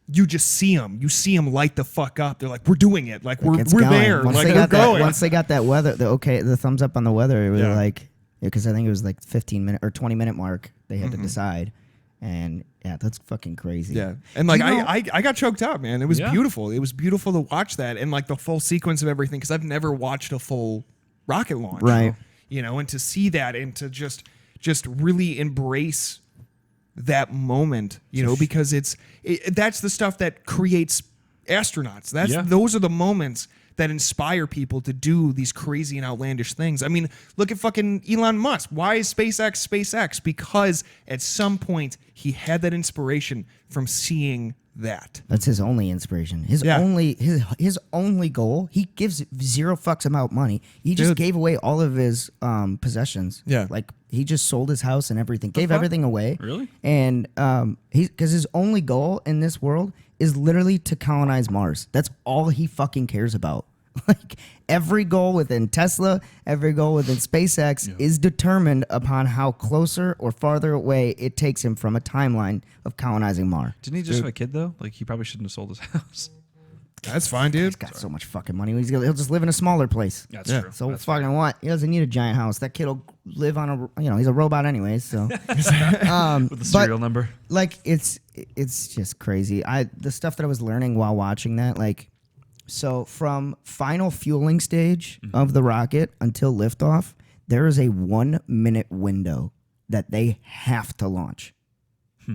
C: you just see them light the fuck up. They're like, we're doing it, like we're
B: It's going.
C: there,
B: Once
C: like
B: they
C: we're
B: got
C: going.
B: once they got that weather, the thumbs up on the weather, it was
C: Yeah.
B: like, because I think it was like 15-minute or 20-minute mark they had to decide, and yeah, that's fucking crazy.
C: Yeah, and like
B: Do you know-
C: I got choked up, man. It was
A: Yeah.
C: beautiful. It was beautiful to watch that, and like the full sequence of everything, because I've never watched a full rocket launch,
B: Right.
C: And to see that and to just really embrace that moment, because that's the stuff that creates astronauts. Those are the moments that inspire people to do these crazy and outlandish things. I mean, look at fucking Elon Musk. Why is SpaceX? Because at some point he had that inspiration from seeing that.
B: That's his only inspiration. His
C: Yeah.
B: only goal. He gives zero fucks about money. He just
C: Dude.
B: gave away all of his possessions.
C: Yeah.
B: like he just sold his house and everything. Gave
C: fuck?
B: everything away.
A: Really?
B: And because his only goal in this world is literally to colonize Mars. That's all he fucking cares about. Like every goal within Tesla, every goal within SpaceX is determined upon how closer or farther away it takes him from a timeline of colonizing Mars.
A: Didn't he just have a kid though? Like he probably shouldn't have sold his house.
C: That's fine, dude.
B: He's got so much fucking money. He'll just live in a smaller place.
A: That's
C: Yeah.
A: true.
B: So
A: That's
B: fucking what? He doesn't need a giant house. That kid will live on he's a robot anyways. So,
A: with the serial number.
B: like it's just crazy. The stuff that I was learning while watching that, like, so from final fueling stage of the rocket until liftoff, there is a 1 minute window that they have to launch.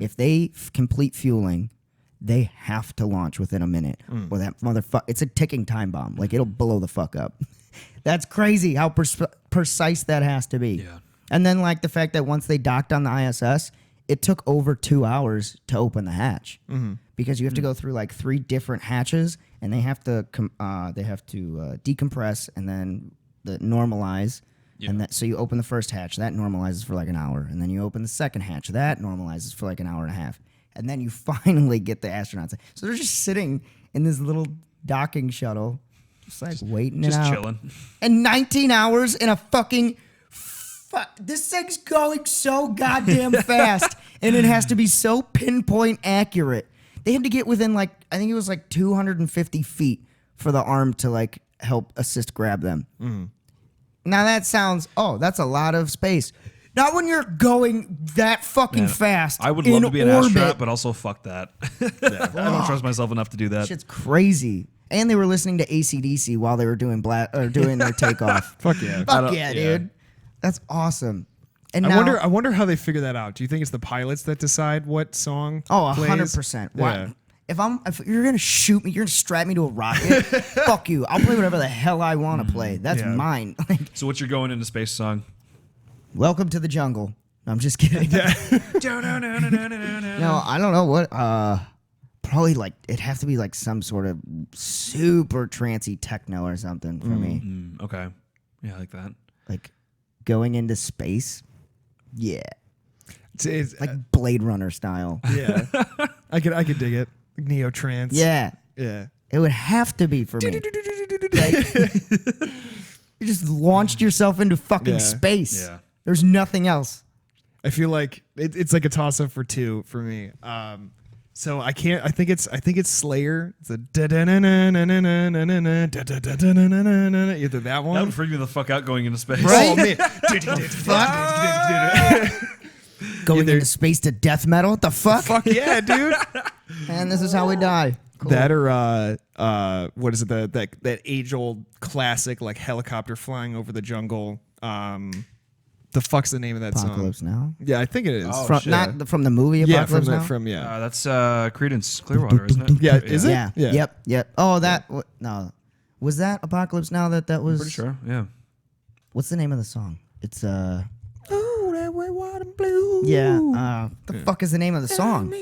B: If they complete fueling, they have to launch within a minute, or that motherfucker. It's a ticking time bomb. Like it'll blow the fuck up. That's crazy how precise that has to be.
A: Yeah.
B: And then like the fact that once they docked on the ISS, it took over 2 hours to open the hatch because you have to go through like 3 different hatches, and they have to decompress and then normalize.
A: Yeah.
B: And so you open the first hatch, that normalizes for like an hour, and then you open the second hatch, that normalizes for like an hour and a half, and then you finally get the astronauts. So they're just sitting in this little docking shuttle, just like waiting it
A: Just
B: out.
A: chilling.
B: And 19 hours in a fucking. This thing's going so goddamn fast, and it has to be so pinpoint accurate. They had to get within like, I think it was like 250 feet for the arm to like help assist grab them. Now that sounds, that's a lot of space. Not when you're going that fucking fast.
A: I would
B: in
A: love to be an
B: orbit.
A: astronaut, but also fuck that. I don't trust myself enough to do that.
B: Shit's crazy. And they were listening to AC/DC while they were doing their takeoff.
C: Fuck yeah.
B: Fuck yeah, dude. That's awesome. And now,
C: I wonder how they figure that out. Do you think it's the pilots that decide what song?
B: Oh,
C: plays?
B: 100%.
C: Yeah.
B: If you're gonna shoot me, you're gonna strap me to a rocket. Fuck you. I'll play whatever the hell I want to play. That's
C: Yeah.
B: mine. Like,
A: So what's your going into space song?
B: welcome to the jungle. I'm just kidding. No, I don't know what. Probably like it'd have to be like some sort of super trancy techno or something for me.
A: Okay. Yeah, I like that.
B: Like going into space. Yeah,
C: It's
B: like Blade Runner style.
C: yeah. I could dig it. Neo trance.
B: Yeah,
C: Yeah.
B: it would have to be for me. Like, you just launched yourself into fucking
C: Yeah.
B: space.
A: Yeah.
B: There's nothing else.
C: I feel like it's like a toss up for 2 for me. So I can't. I think it's Slayer. It's a either that one.
A: That would freak me the fuck out going into space.
B: Right?
C: Oh man.
B: Going
C: Either-
B: into space to death metal? What the fuck?
C: Fuck yeah, dude.
B: And this is how we die. Cool.
C: That or what is it? That age old classic like helicopter flying over the jungle. The fuck's the name of that
B: Apocalypse
C: song?
B: Now?
C: Yeah, I think it is.
A: Oh,
B: From,
A: shit.
B: not from the movie
C: yeah,
B: Apocalypse Now?
A: That's Creedence Clearwater, isn't it?
C: Yeah, is it?
B: Yeah.
C: Yeah.
B: Yep. Oh, that. No. Was that Apocalypse Now that was?
A: Pretty sure. Yeah.
B: What's the name of the song? It's
C: Oh, that way, white and blue.
B: yeah. The fuck is the name of the song?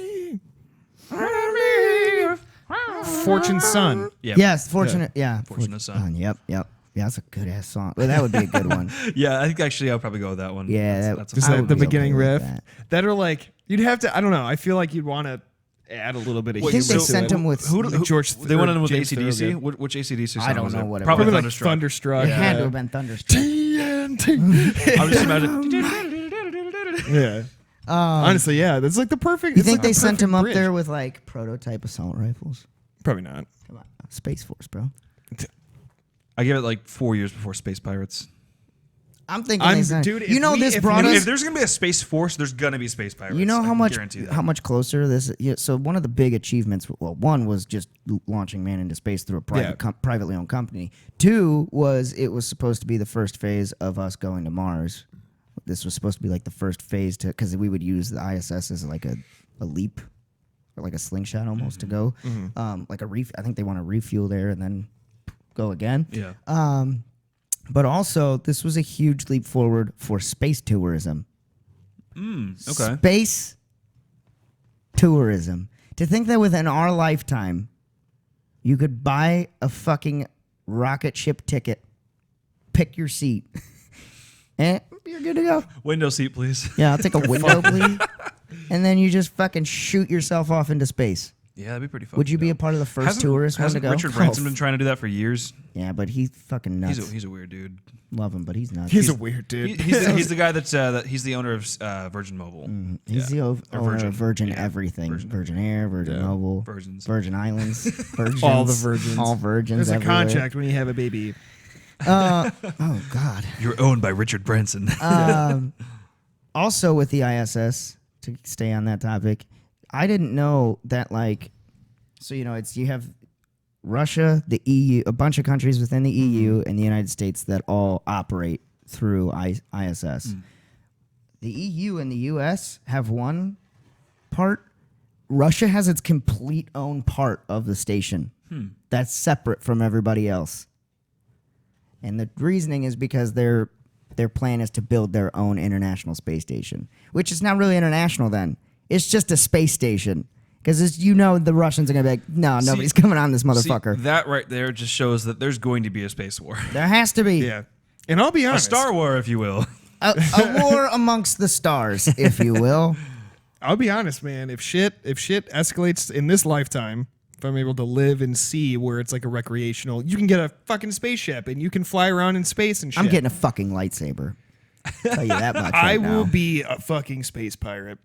C: Fortune Son.
A: Yeah.
B: Yes, Fortunate. Yeah,
A: Fortunate Son.
B: Yep. Yeah, that's a good ass song. Well, that would be a good one.
A: Yeah, I think actually I'll probably go with that one.
B: Yeah,
A: that's
C: Just
B: I
C: like
B: would
C: the
B: be
C: beginning
B: okay with
C: riff.
B: that.
C: That are like you'd have to. I don't know. I feel like you'd want to add a little bit of.
B: I think they
C: humor to
B: sent
C: it.
B: him with.
C: Like George.
A: They went in with
C: James
A: AC/DC.
C: Thorogood.
A: Which AC/DC song
B: I don't
A: was
B: know
A: it?
B: what it
A: Probably
B: was.
C: Probably like
A: Thunderstruck.
C: Thunderstruck.
B: It had to have been Thunderstruck.
C: TNT.
A: I was just imagining.
C: Yeah. Honestly, yeah, that's like the perfect.
B: You
C: it's
B: think
C: like
B: they
C: the
B: sent him
C: perfect
B: up
C: bridge.
B: there with like prototype assault rifles?
C: Probably not.
B: Come on, Space Force, bro.
A: I give it like 4 years before Space Pirates.
B: I'm thinking, they sent,
C: dude,
B: you
C: if
B: know,
C: we-
B: this
C: if
B: brought
C: we-
B: us.
A: If there's gonna be a Space Force, there's gonna be Space Pirates.
B: You know
A: I
B: how
A: can
B: much
A: guarantee that.
B: how much closer this. Yeah, so one of the big achievements, well, one was just launching man into space through a privately owned company. Two was it was supposed to be the first phase of us going to Mars. This was supposed to be like the first phase to because we would use the ISS as like a leap or like a slingshot almost to go, like a I think they want to refuel there and then go again.
A: Yeah.
B: But also, this was a huge leap forward for space tourism.
A: Okay.
B: Space tourism. To think that within our lifetime, you could buy a fucking rocket ship ticket, pick your seat, and you're good to go.
A: Window seat, please.
B: Yeah, I'll take a window, please. And then you just fucking shoot yourself off into space.
A: Yeah, that'd be pretty fun.
B: Would you be a part of the first tourist one to
A: Hasn't
B: go?
A: Richard Branson been trying to do that for years?
B: Yeah, but he's fucking nuts.
A: He's a weird dude.
B: Love him, but he's nuts.
C: He's a weird dude.
A: He's the guy that's he's the owner of Virgin Mobile.
B: He's the owner of Virgin
A: Yeah,
B: everything. Virgin Air, Virgin Mobile,
A: Virgins.
B: Virgin Islands, Virgins,
C: All the virgins.
B: All virgins
C: There's a
B: everywhere.
C: contract when you have a baby.
B: Oh, God.
A: You're owned by Richard Branson.
B: Also with the ISS, to stay on that topic, I didn't know that, like, so, you know, you have Russia, the EU, a bunch of countries within the EU and the United States that all operate through ISS. The EU and the US have one part. Russia has its complete own part of the station that's separate from everybody else. And the reasoning is because their plan is to build their own international space station, which is not really international then. It's just a space station. Because the Russians are going to be like, no, nobody's coming on this motherfucker.
A: See, that right there just shows that there's going to be a space war.
B: There has to be.
C: Yeah. And I'll be
A: A
C: honest.
A: Star War, if you will.
B: A war amongst the stars, if you will.
C: I'll be honest, man. If shit escalates in this lifetime, if I'm able to live and see where it's like a recreational, you can get a fucking spaceship and you can fly around in space and shit.
B: I'm getting a fucking lightsaber. I'll tell you that much.
C: I
B: right
C: will
B: now.
C: be a fucking space pirate.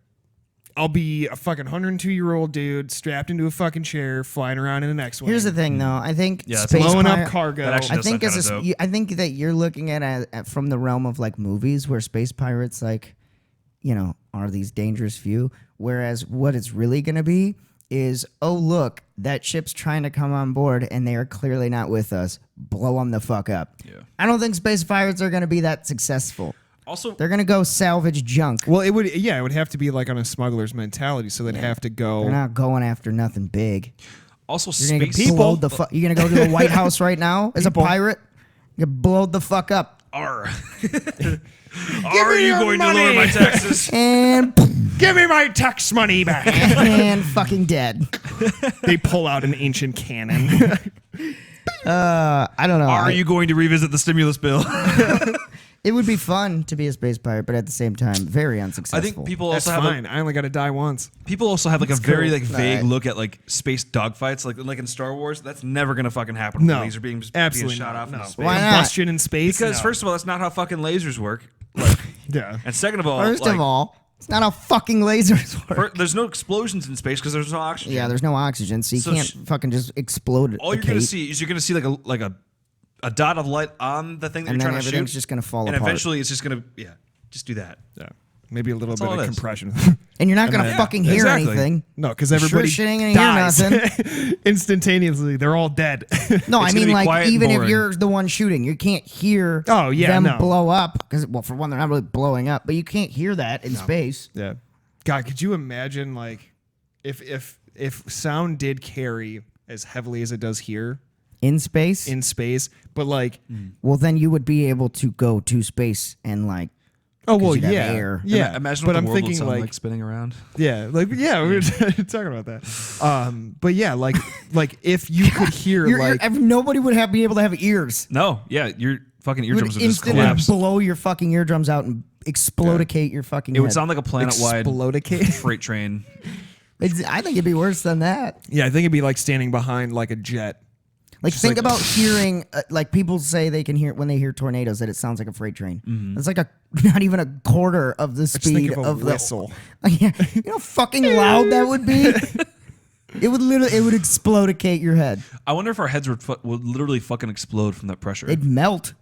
C: I'll be a fucking 102-year-old dude strapped into a fucking chair, flying around in an X-wing.
B: Here's the thing, though. I think
A: Yeah, it's
B: space
C: blowing
B: pirate-
C: up cargo.
A: That actually
B: I
A: does
B: think
A: sound kinda dope.
B: I think that you're looking at from the realm of like movies where space pirates like, are these dangerous few. Whereas what it's really gonna be is, oh look, that ship's trying to come on board and they are clearly not with us. Blow them the fuck up.
A: Yeah.
B: I don't think space pirates are gonna be that successful.
A: Also,
B: They're gonna go salvage junk.
C: Well, it would have to be like on a smuggler's mentality, so they'd have to go.
B: They're not going after nothing big. You're gonna
A: space
B: get blowed the fuck. You're gonna go to the White House right now as a pirate. You get blowed the fuck up.
A: Are you
C: your
A: going to
C: money.
A: lower my taxes?
B: And
C: Give me my tax money back.
B: and fucking dead.
C: They pull out an ancient cannon.
B: I don't know.
A: Are you going to revisit the stimulus bill?
B: It would be fun to be a space pirate, but at the same time, very
A: I
B: unsuccessful.
A: think people
C: That's
A: also have
C: fine. I only got to die once.
A: people also have like a very like vague
B: Alright.
A: look at like space dogfights, like in Star Wars. That's never gonna fucking happen.
C: No,
A: when lasers being
C: absolutely
A: shot
C: not.
A: off
C: No.
A: into space.
B: Why not?
C: Combustion in space.
A: Because
C: No.
A: first of all, that's not how fucking lasers work. Like,
C: yeah.
A: and second of all,
B: First
A: like,
B: of all, it's not how fucking lasers work.
A: there's no explosions in space because there's no oxygen.
B: Yeah, there's no oxygen, so you
A: So
B: can't fucking just explode.
A: all you're gonna see is like a dot of light on the thing that
B: and
A: you're
B: then
A: trying to
B: everything's
A: shoot,
B: just gonna fall
A: and
B: apart.
A: eventually it's just gonna just do that.
C: Yeah. Maybe a little
A: That's
C: bit
A: all
C: of
A: it is.
C: compression.
B: And you're not gonna
C: then-
B: fucking hear
A: exactly.
B: anything.
C: No, because
B: Sure
C: everybody
B: shit ain't gonna hear
C: dies instantaneously. They're all dead.
B: No, I
A: It's gonna
B: mean
A: be
B: like
A: quiet and
B: even if
A: boring.
B: you're the one shooting, you can't hear
C: Oh, yeah,
B: them
C: no.
B: blow up because well, for one, they're not really blowing up, but you can't hear that in space.
C: Yeah. God, could you imagine like if sound did carry as heavily as it does here,
B: In space?
C: in space, but like,
B: Well, then you would be able to go to space and like.
C: oh well,
B: you'd have
C: yeah,
B: air.
C: yeah.
A: Imagine
C: but
A: what
C: I'm
A: the world would
C: thinking
A: sound
C: like,
A: like spinning around.
C: yeah, like yeah, we were talking about that. But yeah, like if you could hear
B: Nobody would be able to have ears.
A: No, yeah, your fucking
B: You would
A: eardrums would just
B: instantly
A: collapse.
B: blow your fucking eardrums out and explodicate your fucking
A: It would
B: head.
A: sound like a planet-wide
C: explodicate.
A: freight train.
B: I think it'd be worse than that.
C: Yeah, I think it'd be like standing behind like a jet.
B: Like,
C: Just
B: think
C: like-
B: about hearing, like, people say they can hear when they hear tornadoes that it sounds like a freight train. It's like not even a quarter of the
C: I just
B: speed
C: think of a
B: of
C: whistle.
B: Yeah, you know how fucking loud that would be? It would explodicate your head.
A: I wonder if our heads would literally fucking explode from that pressure.
B: It'd melt.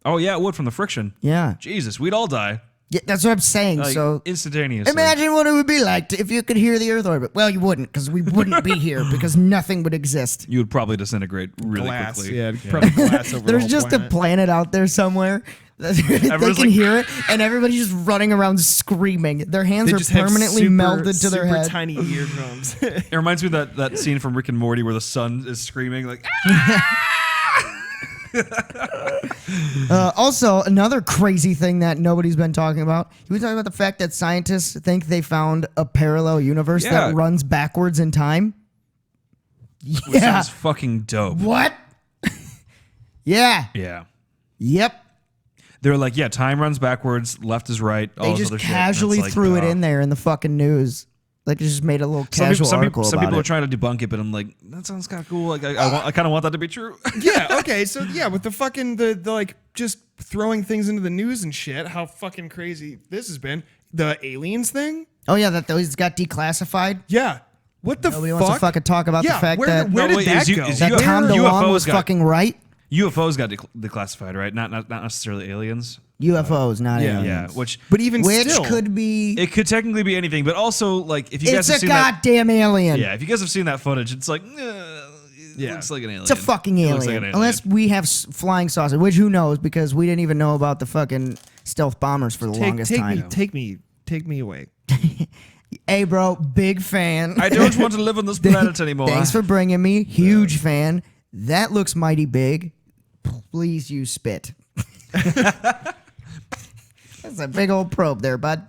A: Oh yeah, it would from the friction.
B: Yeah.
A: Jesus, we'd all die.
B: Yeah, that's what I'm saying.
A: Like,
B: So
A: instantaneously.
B: imagine what it would be like if you could hear the Earth orbit. Well, you wouldn't, because we wouldn't be here, because nothing would exist.
A: You would probably disintegrate really
C: Glass,
A: quickly.
C: yeah, probably glass over
B: There's
C: the whole
B: just
C: planet.
B: a planet out there somewhere. They can
A: Everyone's like-
B: hear it, and everybody's just running around screaming. Their hands
C: They
B: are
C: just have
B: permanently
C: super,
B: melded to their
C: super
B: head.
C: tiny eardrums.
A: It reminds me of that scene from Rick and Morty where the son is screaming like,
B: Also, another crazy thing that nobody's been talking about. He was talking about the fact that scientists think they found a parallel universe
A: Yeah.
B: that runs backwards in time.
A: which
B: Yeah.
A: sounds fucking dope.
B: What? Yeah.
A: Yeah.
B: Yep.
A: They're like, yeah, time runs backwards, left is right. All
B: They
A: this
B: just
A: other shit. And
B: casually
A: it's like,
B: through it
A: oh.
B: in there in the fucking news. Like, they just made a little casual article
A: Some
B: about
A: people are
B: it.
A: trying to debunk it, but I'm like, that sounds kind of cool. Like, I kind of want that to be true.
C: Yeah, okay, so yeah, with the fucking the like just throwing things into the news and shit, how fucking crazy this has been. The aliens thing?
B: Oh, yeah, that those got declassified.
C: Yeah. What the
B: Nobody
C: fuck?
B: wants to fucking talk about
C: Yeah,
B: the fact
C: where
B: that,
C: did
A: No, wait,
C: that
A: is
C: go?
A: is
B: that
A: UFO
B: Tom DeLonge was
A: got-
B: fucking right.
A: UFOs got declassified, right? Not necessarily aliens.
B: UFOs, not
C: yeah.
B: aliens.
A: Yeah, which
C: But even
B: Which
C: still,
B: could be...
A: it could technically be anything, but also like if you guys
B: It's
A: have
B: a
A: seen that,
B: goddamn alien.
A: yeah, if you guys have seen that footage, it's like, it
C: Yeah.
A: looks like an alien.
B: It's a fucking
A: It looks like
B: alien.
A: an
B: Unless we have flying saucers, which who knows, because we didn't even know about the fucking stealth bombers for the longest time.
C: take me away.
B: Hey, bro, big fan.
A: I don't want to live on this planet anymore.
B: Thanks for bringing me. Huge fan. That looks mighty big. Please use spit. That's a big old probe there, bud.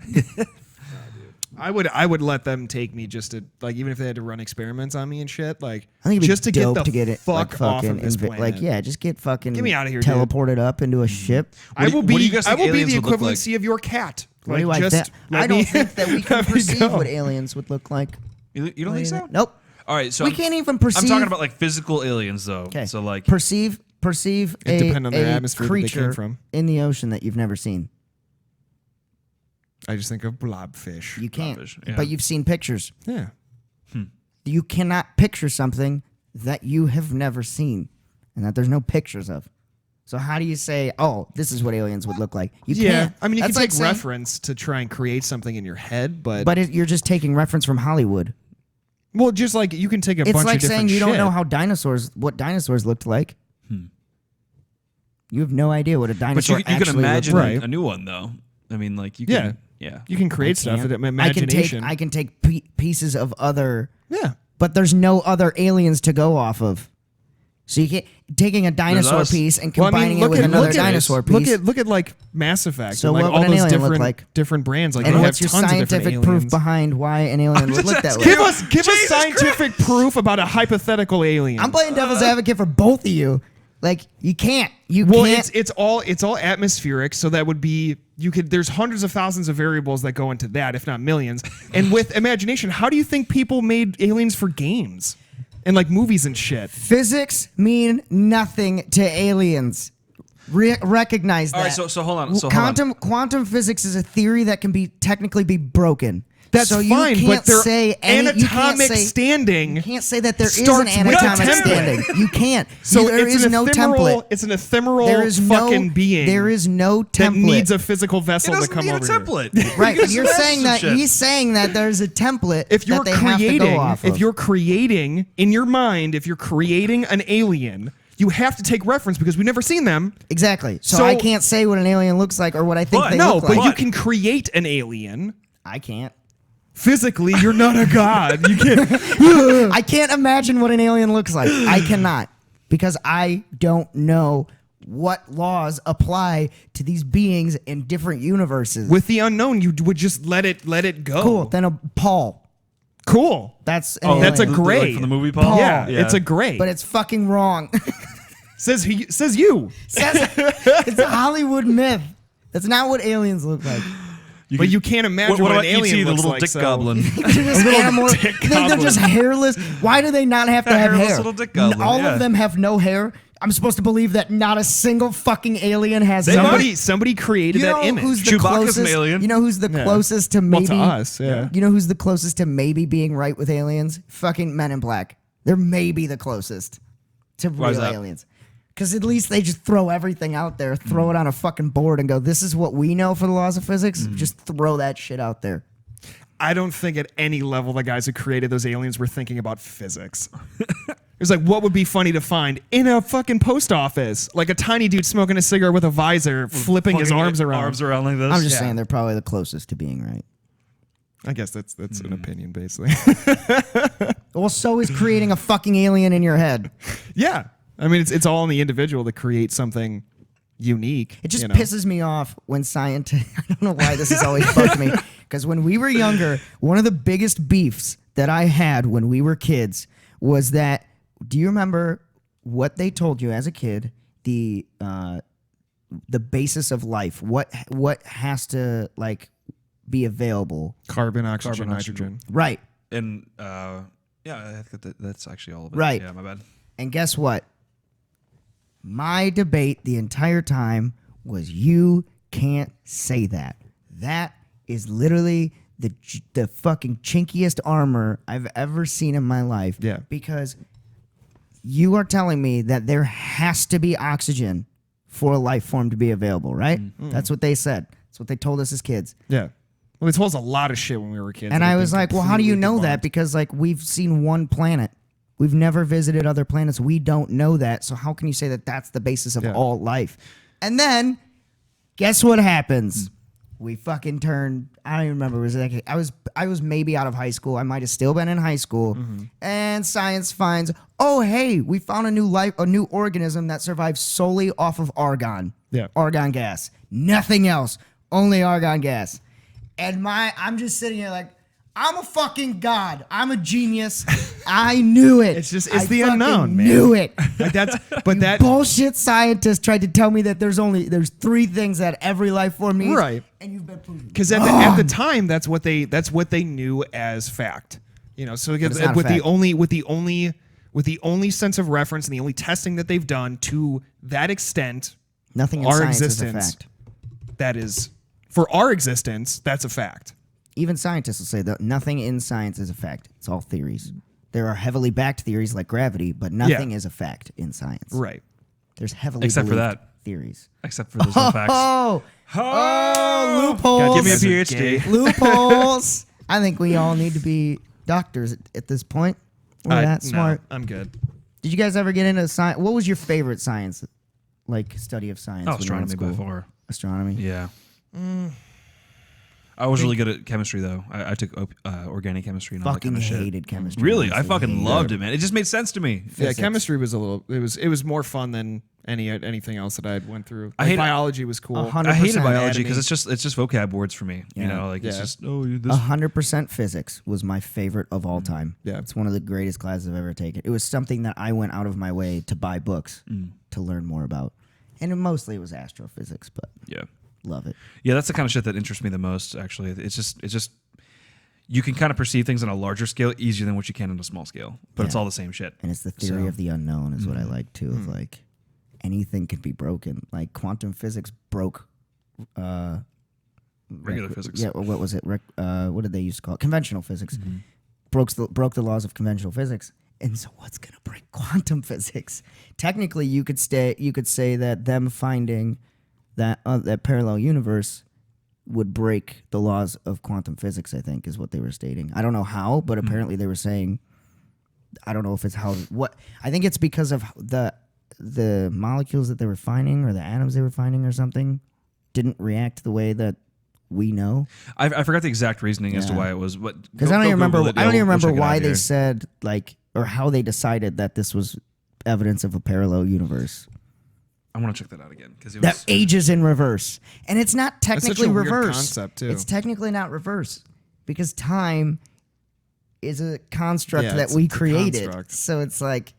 C: I would let them take me just to like even if they had to run experiments on me and shit like
B: I think it'd be
C: just to get
B: dope
C: the
B: to get it
C: fuck
B: like
C: off
B: fucking
C: of this planet.
B: like yeah, just get fucking
C: Get me outta here, dude.
B: teleported up into a ship.
C: I will
A: what do you
C: be
A: guys
C: I
A: think
C: will be
A: aliens
C: the
A: would look like?
C: equivalency of your cat.
B: What do you
C: Like,
B: like
C: just
B: that?
C: let
B: I don't
C: me-
B: think that we can
C: let me
B: perceive
C: go.
B: what aliens would look like.
A: You don't think so?
B: Nope.
A: All right, so
B: We can't even perceive.
A: I'm talking about like physical aliens, though.
B: Okay.
A: So like,
B: perceive
C: It
B: a,
C: depends on the
B: a
C: atmosphere that they came
B: creature
C: from.
B: in the ocean that you've never seen.
C: I just think of blobfish.
B: You can't.
A: Blobfish, yeah.
B: But you've seen pictures.
C: Yeah.
B: You cannot picture something that you have never seen and that there's no pictures of. So how do you say, oh, this is what aliens would look like? You
C: Yeah.
B: can't.
C: I mean, you
B: That's
C: can
B: like
C: take
B: saying-
C: reference to try and create something in your head, but
B: You're just taking reference from Hollywood.
C: well, just like you can take a
B: It's
C: bunch
B: like
C: of different
B: saying you don't
C: shit.
B: know what dinosaurs looked like. You have no idea what a
A: but
B: dinosaur
A: you can
B: actually
A: imagine
B: looked
C: Right.
A: a new one, though. I mean, like you
C: Yeah.
A: can, yeah.
C: You can create
B: like.
C: stuff
B: Can't.
C: at imagination.
B: I can take pieces of other,
C: yeah.
B: but there's no other aliens to go off of. So you can't taking a dinosaur
A: us.
B: piece and
C: Well, I mean,
B: combining it
C: look
B: with
C: at-
B: another
C: look at-
B: dinosaur piece.
C: Look at like Mass Effect.
B: So
C: and, like
B: what
C: all
B: would an
C: those
B: alien look
C: different
B: like?
C: different brands. Like
B: and
C: they
B: what's
C: have
B: your
C: tons of different
B: scientific proof
C: aliens.
B: behind why an alien would look that way?
C: Give us scientific proof about a hypothetical alien.
B: I'm playing devil's advocate for both of you. Like you can't.
C: Well,
B: can't.
C: it's all atmospheric, so that would be you could. There's hundreds of thousands of variables that go into that, if not millions. And with imagination, how do you think people made aliens for games and like movies and shit?
B: Physics mean nothing to aliens. Recognize that.
A: All right, so hold on. So hold on.
B: Quantum physics is a theory that can technically be broken.
C: That's
B: so
C: fine,
B: you
C: but
B: can't
C: they're
B: say
C: anatomic standing.
B: You can't say that there is an
C: starts with a
B: anatomic
C: template.
B: standing. You can't.
C: So
B: there
C: it's
B: is
C: an
B: no
C: ephemeral,
B: template.
C: It's an ephemeral
B: There is
C: fucking
B: no
C: being.
B: There is no template
C: that needs a physical
A: It
C: vessel to
A: doesn't
C: come
A: need a
C: over here.
A: template.
B: Right,
A: You
B: but
A: can
B: you're
A: just
B: saying
A: imagine
B: that
A: shit.
B: he's saying that there's a template
C: If you're
B: that they have to go
C: creating,
B: off
C: if
B: of.
C: you're creating in your mind, if you're creating an alien, you have to take reference because we've never seen them.
B: Exactly. So,
C: So-
B: I can't say what an alien looks like or what I think
A: But-
B: they
C: No,
B: look
C: but
B: like.
C: you can create an alien.
B: I can't.
C: Physically, you're not a god. You can't.
B: I can't imagine what an alien looks like. I cannot. because I don't know what laws apply to these beings in different universes.
C: With the unknown, you would just let it go.
B: Cool. Then a Paul.
C: Cool.
B: That's
C: that's a gray.
A: Like from the movie Paul.
C: Yeah, it's a gray.
B: but it's fucking wrong.
C: says you.
B: It's a Hollywood myth. That's not what aliens look like.
C: But you can't imagine what an
A: about
C: alien
A: E.T., the
C: looks
A: little
C: like.
A: dick goblin?
B: They're just animals. They're just hairless. Why do they not have to have
A: hairless
B: hair?
A: little dick goblin,
B: All
A: yeah.
B: of them have no hair. I'm supposed to believe that not a single fucking alien has hair.
C: Somebody created
B: You know
C: that image.
B: who's the
A: Chewbacca's
B: closest?
A: an alien.
B: You know who's the closest to maybe
C: to us, yeah.
B: You know who's the closest to maybe being right with aliens? Fucking Men in Black. They're maybe the closest to
A: Why is
B: real
A: that?
B: aliens. Because at least they just throw everything out there, throw it on a fucking board, and go, "This is what we know for the laws of physics." Just throw that shit out there.
C: I don't think at any level the guys who created those aliens were thinking about physics. It's like, what would be funny to find in a fucking post office? Like a tiny dude smoking a cigarette with a visor, flipping his arms around.
A: Arms around like this.
B: I'm just saying they're probably the closest to being right.
C: I guess that's an opinion, basically.
B: Well, so is creating a fucking alien in your head.
C: Yeah. I mean, it's all in the individual to create something unique.
B: It just
C: you know?
B: pisses me off when scientists. I don't know why this has always bugged me. Because when we were younger, one of the biggest beefs that I had when we were kids was that. Do you remember what they told you as a kid? The basis of life. What has to be available?
C: Carbon, oxygen,
A: Carbon,
C: nitrogen.
B: Right.
A: And yeah, I think that's actually all of it.
B: Right.
A: Yeah, my bad.
B: And guess what? My debate the entire time was you can't say that. That is literally the fucking chinkiest armor I've ever seen in my life.
C: Yeah.
B: Because you are telling me that there has to be oxygen for a life form to be available, right? That's what they said. That's what they told us as kids.
C: Yeah. Well, they told us a lot of shit when we were kids.
B: And
C: that
B: I
C: have
B: was
C: been
B: like, well, how do you
C: completely
B: know that?
C: debunked.
B: Because we've seen one planet. We've never visited other planets. We don't know that. So how can you say that that's the basis of all life? And then guess what happens? We fucking turned. I don't even remember. I was maybe out of high school. I might have still been in high school. And science finds, oh hey, we found a new organism that survives solely off of argon.
C: Yeah.
B: Argon gas. Nothing else. Only argon gas. And I'm just sitting here like, I'm a fucking god. I'm a genius. I knew it.
C: It's the
B: fucking
C: unknown, man.
B: Knew it.
C: Like that
B: Bullshit scientist tried to tell me that there's three things that every life form needs.
C: Right.
B: And you've been proven.
C: because at the time that's what they knew as fact. You know, so
B: it's not a
C: with
B: fact.
C: the only sense of reference and the only testing that they've done to that extent,
B: Nothing in
C: our
B: science
C: existence,
B: is a fact.
C: that is for our existence, that's a fact.
B: Even scientists will say that nothing in science is a fact. It's all theories. There are heavily backed theories like gravity, but nothing is a fact in science.
C: Right.
B: There's heavily
A: Except for
B: believed
A: that.
B: theories.
A: Except for those no facts.
B: Oh, loopholes.
A: Give me a
C: Guys are
A: PhD.
C: gay.
B: Loopholes. I think we all need to be doctors at this point. We're that
C: No,
B: smart.
C: I'm good.
B: Did you guys ever get into science? What was your favorite science, study of science?
A: Oh,
B: when you were in
A: astronomy by
B: school?
A: far.
B: Astronomy.
A: Yeah. I was really good at chemistry though. I took organic chemistry and all that
B: Fucking
A: kind of shit.
B: hated chemistry.
A: Really, I
B: honestly.
A: fucking
B: Hated
A: loved it, man. It just made sense to me.
C: Yeah,
B: Physics.
C: chemistry was it was more fun than anything else that I had went through.
A: I
C: Like,
A: hate-
C: biology was cool.
B: 100%
A: I hated biology
C: anatomy.
A: because it's just vocab words for me. You
B: Yeah.
A: know, it's
C: Yeah.
A: just this.
B: 100% physics was my favorite of all time.
C: Yeah.
B: It's one of the greatest classes I've ever taken. It was something that I went out of my way to buy books to learn more about. And mostly it was astrophysics, but
A: Yeah.
B: love it.
A: Yeah, that's the kind of shit that interests me the most. Actually, it's just you can kind of perceive things on a larger scale easier than what you can on a small scale, but it's
B: Yeah.
A: all the same shit.
B: And it's the theory
A: So-
B: of the unknown is what I like too. Of anything can be broken. Like quantum physics broke
A: Regular physics.
B: Yeah, what was it? What did they used to call it? Conventional physics. Broke the laws of conventional physics. And so what's going to break quantum physics? Technically, you could say that them finding that parallel universe would break the laws of quantum physics, I think, is what they were stating. I don't know how, but apparently they were saying, I don't know if it's how, I think it's because of the molecules that they were finding or the atoms they were finding or something didn't react the way that we know.
A: I forgot the exact reasoning as to
B: Yeah.
A: why it was, but
B: Because I don't even remember. I don't even remember why they
A: here.
B: said or how they decided that this was evidence of a parallel universe
A: I want to check that out again because it
B: that
A: was
B: ages in reverse, and it's not
C: That's such
B: technically
C: a weird
B: reverse.
C: concept, too.
B: It's technically not reverse because time is a construct
C: Yeah,
B: that
C: it's
B: we
C: a
B: created.
C: construct.
B: So it's like,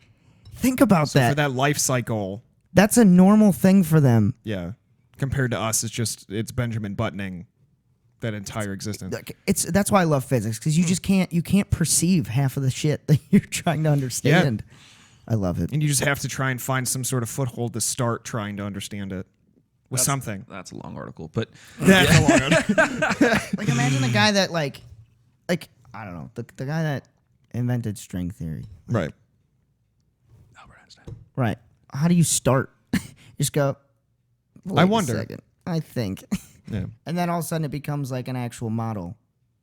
B: think about
C: So
B: that.
C: for that life cycle,
B: That's a normal thing for them.
C: yeah, compared to us, it's Benjamin Buttoning that entire existence.
B: Like, that's why I love physics because you just can't perceive half of the shit that you're trying to understand. I love it.
C: And you just have to try and find some sort of foothold to start trying to understand it with something.
A: That's a long article, but
B: Like imagine the guy that like I don't know, the guy that invented string theory.
C: Right.
A: Albert Einstein.
B: Right. How do you start? Just go. Wait
C: I
B: a
C: wonder.
B: second. I think.
C: Yeah.
B: And then all of a sudden it becomes like an actual model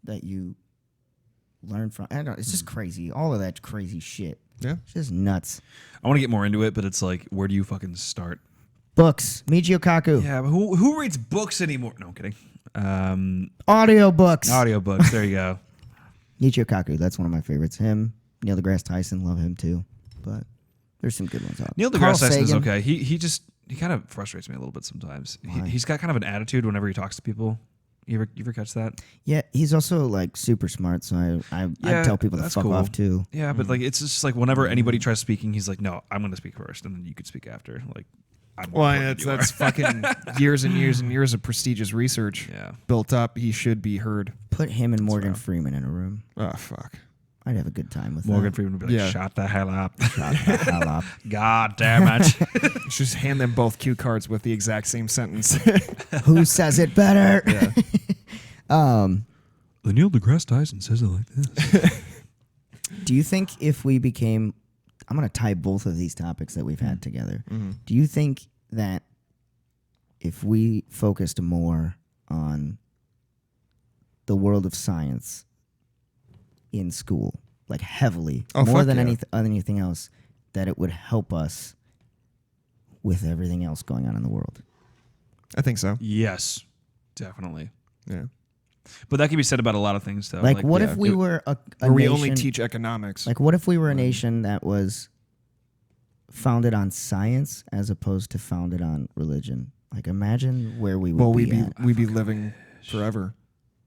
B: that you learn from. I don't know. It's just crazy. All of that crazy shit.
C: Yeah.
B: It's just nuts.
A: I want to get more into it, but it's like, where do you fucking start?
B: Books. Michio Kaku.
A: Yeah, but who reads books anymore? No, I'm kidding.
B: Audiobooks.
A: Audiobooks. There you go.
B: Michio Kaku. That's one of my favorites. Him. Neil deGrasse Tyson. Love him too. But there's some good ones out.
A: Neil
B: Carl
A: deGrasse Tyson is
B: Sagan.
A: okay. He kind of frustrates me a little bit sometimes. He's got kind of an attitude whenever he talks to people. You ever catch that?
B: Yeah, he's also like super smart, so I tell people to
A: that's
B: fuck
A: cool.
B: off too.
A: Yeah, but like it's just like whenever anybody tries speaking, he's like, "No, I'm going to speak first, and then you could speak after." Like, I'm more
C: Well,
A: important than
C: that's
A: you
C: fucking years and years and years of prestigious research
A: are. Yeah.
C: built up. He should be heard.
B: Put him and Morgan
A: right.
B: Freeman in a room.
C: Oh, fuck.
B: I'd have a good time with
A: Morgan
B: that.
A: Freeman would be like,
C: Yeah.
A: "Shut the hell up."
B: Shut the hell up.
A: God damn it.
C: Just hand them both cue cards with the exact same sentence.
B: Who says it better?
C: Yeah.
A: The Neil deGrasse Tyson says it like this.
B: Do you think if we became, I'm going to tie both of these topics that we've had together. Do you think that if we focused more on the world of science in school, like heavily,
C: Oh,
B: more
C: fuck
B: than
C: yeah.
B: anything else, that it would help us with everything else going on in the world?
C: I think so.
A: Yes, definitely.
C: Yeah.
A: But that can be said about a lot of things, though.
B: Like, what
C: yeah,
B: if we were a
C: Where we
B: nation,
C: only teach economics.
B: Like, what if we were a nation that was founded on science as opposed to founded on religion? Like, imagine where we would
C: well,
B: be
C: we'd be
B: at.
C: we'd be living forever.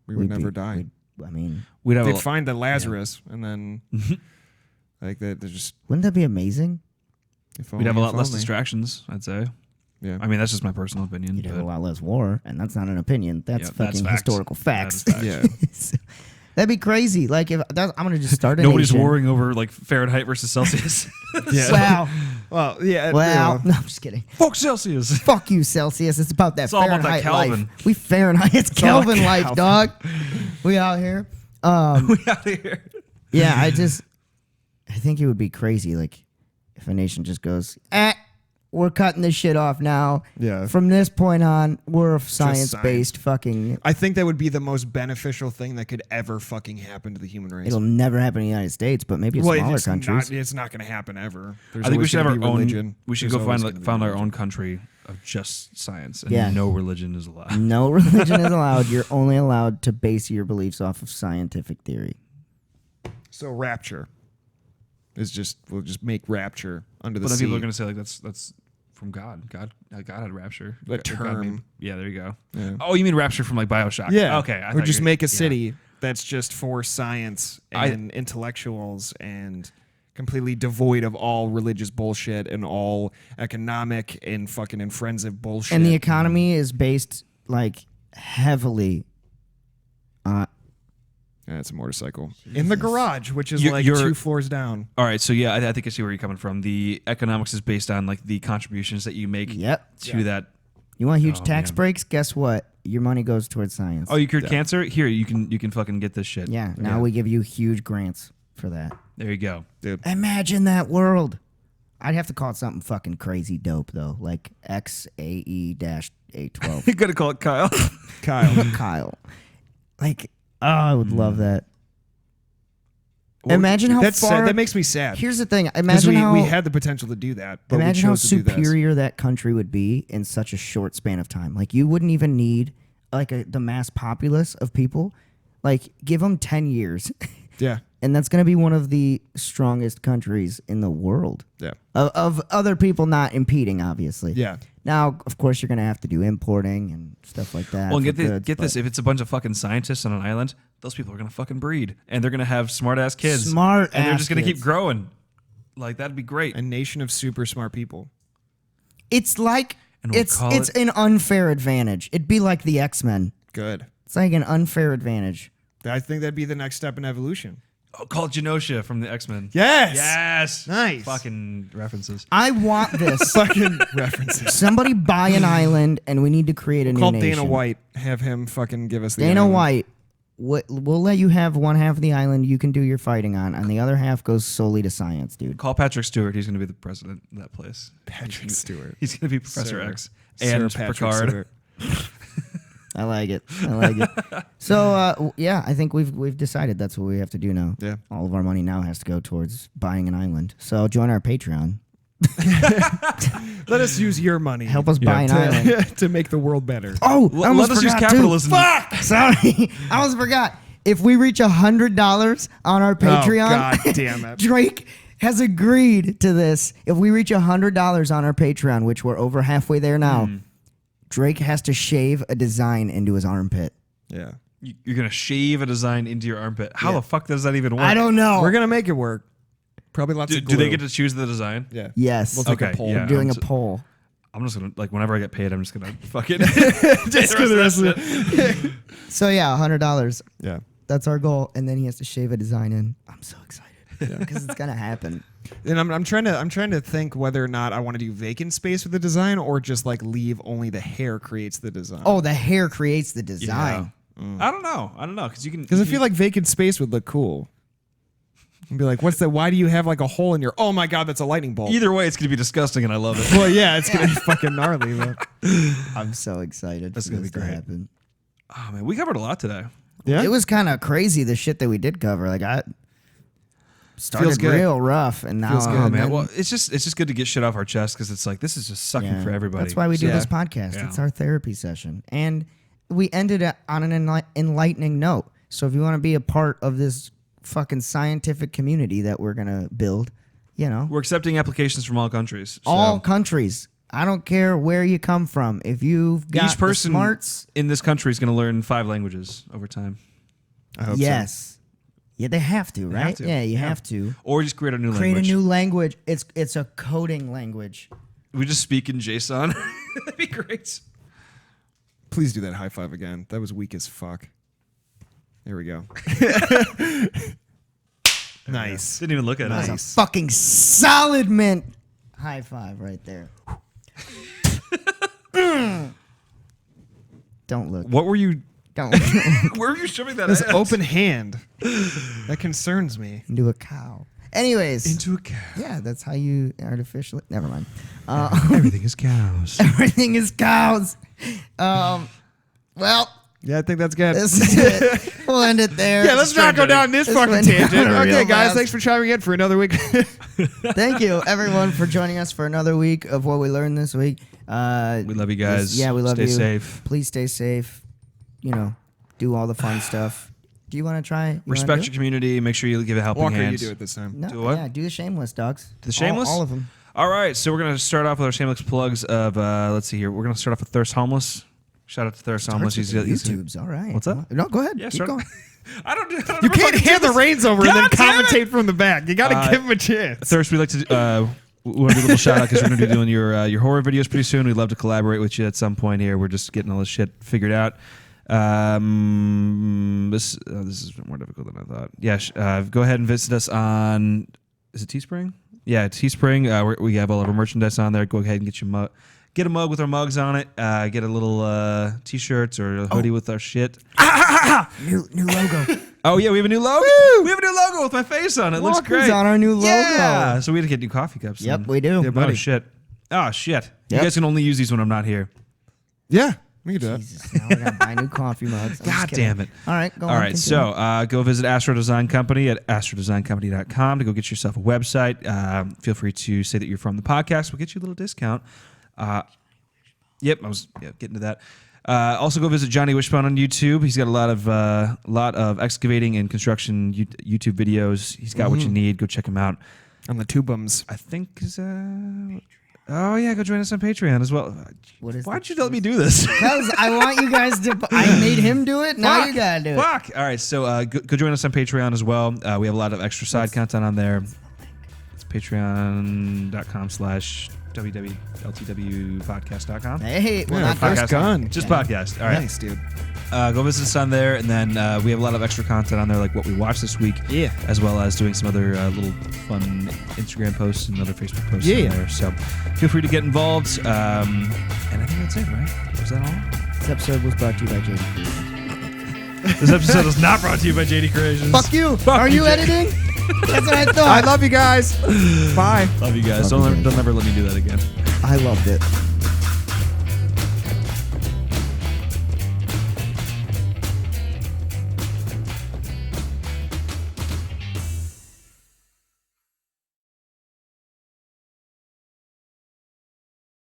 C: We would
B: We'd
C: never
B: be-
C: die.
B: I mean,
A: we'd have
C: They'd
A: a,
C: find the Lazarus and then like they're just
B: wouldn't that be amazing?
C: if
A: we'd have a
C: only,
A: lot
C: if
A: less
C: only.
A: distractions, I'd say.
C: Yeah.
A: I mean, that's just my personal opinion.
B: You'd have
A: but
B: a lot less war, and that's not an opinion. That's
A: Yeah,
B: fucking
A: facts.
B: historical facts.
A: That is facts.
C: Yeah.
B: That'd be crazy. Like, if I'm gonna just start a
A: Nobody's
B: nation.
A: warring over like Fahrenheit versus Celsius.
C: Yeah.
B: Wow.
C: Well, yeah.
B: Wow. No, I'm just kidding.
A: Fuck Celsius.
B: Fuck you, Celsius. It's about that
A: It's all about
B: Fahrenheit
A: that Kelvin.
B: life. We Fahrenheit. It's
C: all
B: Kelvin life,
C: Kelvin.
B: dog. We out here.
A: We out of here.
B: Yeah, I think it would be crazy, like, if a nation just goes, we're cutting this shit off now.
C: Yeah.
B: From this point on, we're a science-based
C: science.
B: fucking...
C: I think that would be the most beneficial thing that could ever fucking happen to the human race.
B: It'll never happen in the United States, but maybe in smaller countries.
C: It's not going to happen ever. There's
A: I think we
C: always
A: should have
C: gonna
A: our
C: be
A: own.
C: religion.
A: We should
C: There's
A: go
C: always
A: find
C: gonna be
A: found our
C: religion.
A: own country of just science, and
B: Yeah.
A: no religion is allowed.
B: No religion is allowed. You're only allowed to base your beliefs off of scientific theory.
C: So rapture is we'll just make rapture under the
A: But then
C: sea.
A: people are going to say like that's from God. God had rapture.
C: The
A: God
C: term.
A: made- yeah, there you go.
C: Yeah.
A: Oh, you mean rapture from like Bioshock?
C: Yeah.
A: Okay. I
C: Or
A: thought
C: just
A: you-
C: make a
A: yeah.
C: city that's just for science and intellectuals and completely devoid of all religious bullshit and all economic and fucking and frenzied bullshit.
B: And the economy is based, like, heavily on...
C: Yeah, it's a motorcycle in the garage, which is
A: You're-
C: like
A: you're-
C: 2 floors down.
A: All right, so yeah, I think I see where you're coming from. The economics is based on like the contributions that you make
B: Yep.
A: to that.
B: You want huge
A: Oh,
B: tax
A: man.
B: breaks? Guess what? Your money goes towards science.
A: Oh, you cured cancer? Here, you can fucking get this shit.
B: Yeah, now we give you huge grants for that.
A: There you go.
C: Dude.
B: Imagine that world. I'd have to call it something fucking crazy dope, though, like XAE-812.
A: You gotta call it Kyle.
C: Kyle.
B: Kyle. Like, oh, I would love that. Imagine how
C: That's
B: far...
C: sad. That makes me sad.
B: Here's the thing.
C: Because
B: Imagine how...
C: we had the potential to do that, but
B: Imagine
C: we
B: how
C: chose to do this.
B: superior that country would be in such a short span of time. Like, you wouldn't even need like the mass populace of people. Like, give them 10 years,
C: Yeah.
B: And that's going to be one of the strongest countries in the world.
C: Yeah.
B: Of other people not impeding, obviously.
C: Yeah.
B: Now, of course, you're going to have to do importing and stuff like that.
A: Well, and
B: for
A: get
B: goods,
A: this. If it's a bunch of fucking scientists on an island, those people are going to fucking breed. And they're going to have smart-ass kids. And they're just going to keep growing. Like, that'd be great.
C: A nation of super smart people.
B: It's like,
A: And we'll
B: it's
A: call it-
B: an unfair advantage. It'd be like the X-Men.
C: Good.
B: It's like an unfair advantage.
C: I think that'd be the next step in evolution.
A: Oh, call it Genosha from the X-Men.
C: Yes.
A: Yes.
C: Nice.
A: Fucking references.
B: I want this.
C: Fucking references.
B: Somebody buy an island, and we need to create a new
C: Call
B: nation.
C: Dana White. Have him fucking give us the
B: Dana
C: island.
B: White, we'll let you have one half of the island you can do your fighting on, and the other half goes solely to science, dude.
A: Call Patrick Stewart. He's going to be the president of that place.
C: Patrick Stewart.
A: He's going to be Professor
C: Sir.
A: X
C: Sir
A: and
C: Patrick
A: Picard.
C: Stewart.
B: I like it. I like it. So yeah, I think we've decided that's what we have to do now.
C: Yeah.
B: All of our money now has to go towards buying an island. So join our Patreon.
C: Let us use your money.
B: Help us buy an island.
C: to make the world better.
B: Oh, I almost
A: Let us use
B: forgot, too.
A: capitalism.
B: Fuck! Sorry, I almost forgot. If we reach $100 on our Patreon,
C: Oh, God damn it.
B: Drake has agreed to this. If we reach $100 on our Patreon, which we're over halfway there now, Drake has to shave a design into his armpit.
C: Yeah.
A: You're going to shave a design into your armpit. How
B: Yeah.
A: the fuck does that even work?
B: I don't know.
C: We're gonna make it work. Probably lots
A: Do,
C: of glue.
A: do they get to choose the design?
C: Yeah.
B: Yes.
C: We'll take
A: Okay,
C: a poll.
A: yeah.
B: We're doing a
A: I'm
B: poll.
A: I'm just going to, like, whenever I get paid, I'm just going to fucking...
C: Just for the rest of it.
B: So yeah, $100.
C: Yeah.
B: That's our goal, and then he has to shave a design in. I'm so excited because it's gonna happen.
C: And I'm trying to think whether or not I want to do vacant space with the design or just like leave only the hair creates the design.
B: Oh, the hair creates the design.
A: I don't know. Because you can...
C: Because I feel like vacant space would look cool. And be like, what's that? Why do you have like a hole in your? Oh my God, that's a lightning bolt.
A: Either way, it's going to be disgusting, and I love it.
C: Well, yeah, it's gonna be fucking gnarly. But
B: I'm so excited.
A: That's
B: for
A: gonna
B: this
A: be
B: to
A: great.
B: happen.
A: Oh, man, we covered a lot today.
C: yeah,
B: It was kind of crazy the shit that we did cover. Like I started
C: good.
B: real rough, and now
C: Feels good.
A: Oh, man.
B: then-
A: Well, it's just good to get shit off our chest because it's like, this is just sucking
B: yeah.
A: for everybody.
B: That's why we do
C: Yeah.
B: this podcast.
A: Yeah.
B: It's our therapy session, and we ended it on an enlightening note. So if you want to be a part of this fucking scientific community that we're gonna build, you know,
A: We're accepting applications from all countries. So
B: all countries. I don't care where you come from. If you've got
A: each person
B: the smarts,
A: in this country is going to learn 5 languages over time.
C: I hope
B: yes, yeah, they have to, right?
A: have to.
B: Yeah, you
A: Yeah.
B: have to
A: Or just create a new
B: create
A: language.
B: a new language. It's a coding language.
A: We just speak in JSON. That'd be great.
C: so. Please do that high five again. That was weak as fuck. There we go. Nice.
A: Didn't even look at
B: That's
A: it.
B: a fucking solid mint. High five right there. Don't look.
A: What were you...
B: Don't
A: Where were you shoving that
C: This
A: at?
C: open hand. That concerns me.
B: into a cow. Anyways,
A: Into a cow.
B: yeah, that's how you artificially. Never mind.
A: Everything is cows.
B: Everything is cows. Well,
C: Yeah, I think that's good.
B: this is it. We'll end it there.
C: Yeah, let's not go down this fucking
B: went down
C: tangent.
B: real
C: Okay, guys,
B: fast.
C: thanks for chiming in for another week.
B: Thank you, everyone, for joining us for another week of what we learned this week.
A: We love you guys.
B: Yeah, we love you.
A: Stay safe.
B: Please stay safe. You know, do all the fun stuff. Do you want to try?
A: Respect your community. Make sure you give a helping
C: Walker,
A: hand.
C: you do it this time.
B: No,
A: Do what?
B: Yeah, do the shameless, dogs.
A: The shameless?
B: All of them.
A: All right, so we're going to start off with our shameless plugs of, let's see here. We're going to start off with Thirst Homeless. Shout out to Thirst Homeless.
B: Starts with
A: He's
B: the YouTubes. All right.
A: What's that?
B: No, go ahead.
A: Yeah,
B: Keep
A: start.
B: going.
A: I don't
C: You
A: ever
C: can't
A: fucking
C: hand
A: do
C: the
A: this.
C: reins over and then
A: God damn it!
C: commentate from the back. You got to give him a chance.
A: Thirst, we'd like to we want to do a little shout out because we're going to be doing your horror videos pretty soon. We'd love to collaborate with you at some point here. We're just getting all this shit figured out. This is more difficult than I thought. Yeah, go ahead and visit us on, is it Teespring? Yeah, Teespring. We have all of our merchandise on there. Go ahead and get your mug. Get a mug with our mugs on it. Get a little t-shirts or a hoodie with our shit.
B: New logo.
A: Oh yeah, we have a new logo. We have a new logo with my face on it. Looks
B: Walker's
A: great.
B: on our new logo.
A: Yeah. So we had to get new coffee cups.
B: Yep,
A: then.
B: we do.
C: Yeah, buddy.
A: Oh shit. Oh shit. You
B: Yep.
A: guys can only use these when I'm not here.
C: Yeah, we can do that.
B: Jesus, now we gotta buy new coffee mugs. I'm just
A: God
B: kidding.
A: damn it.
B: All right, go
A: All
B: on.
A: right,
B: continue.
A: so go visit Astro Design Company at astrodesigncompany.com to go get yourself a website. Feel free to say that you're from the podcast. We'll get you a little discount. Yep, I was getting to that. Also, go visit Johnny Wishbone on YouTube. He's got a lot of excavating and construction YouTube videos. He's got what you need. Go check him out.
C: On the tubums.
A: I think oh yeah, go join us on Patreon as well. Why'd you let me do this?
B: Because I want you guys to. I made him do it. Now
A: Fuck,
B: you gotta do it.
A: Fuck. All right, so go join us on Patreon as well. We have a lot of extra side content on there. It's patreon.com/WWLTW podcast.com.
B: Hey, well,
C: Yeah,
B: not
C: first
A: Podcast.
C: gun.
A: Just podcast. All right.
C: Nice, dude.
A: Go visit us on there, and then we have a lot of extra content on there, like what we watched this week,
C: Yeah.
A: as well as doing some other little fun Instagram posts and other Facebook posts
C: Yeah.
A: on there. So feel free to get involved. And I think that's it, right? Was that all?
B: This episode was brought to you by JD.
A: This episode is not brought to you by JD Creations.
B: Fuck you.
A: Fuck
B: Are
A: you,
B: you editing? That's what I
C: I
B: thought.
C: love you guys. Bye.
A: Love you guys.
B: Love you
A: Don't
B: guys.
A: ever let me do that again.
B: I loved it.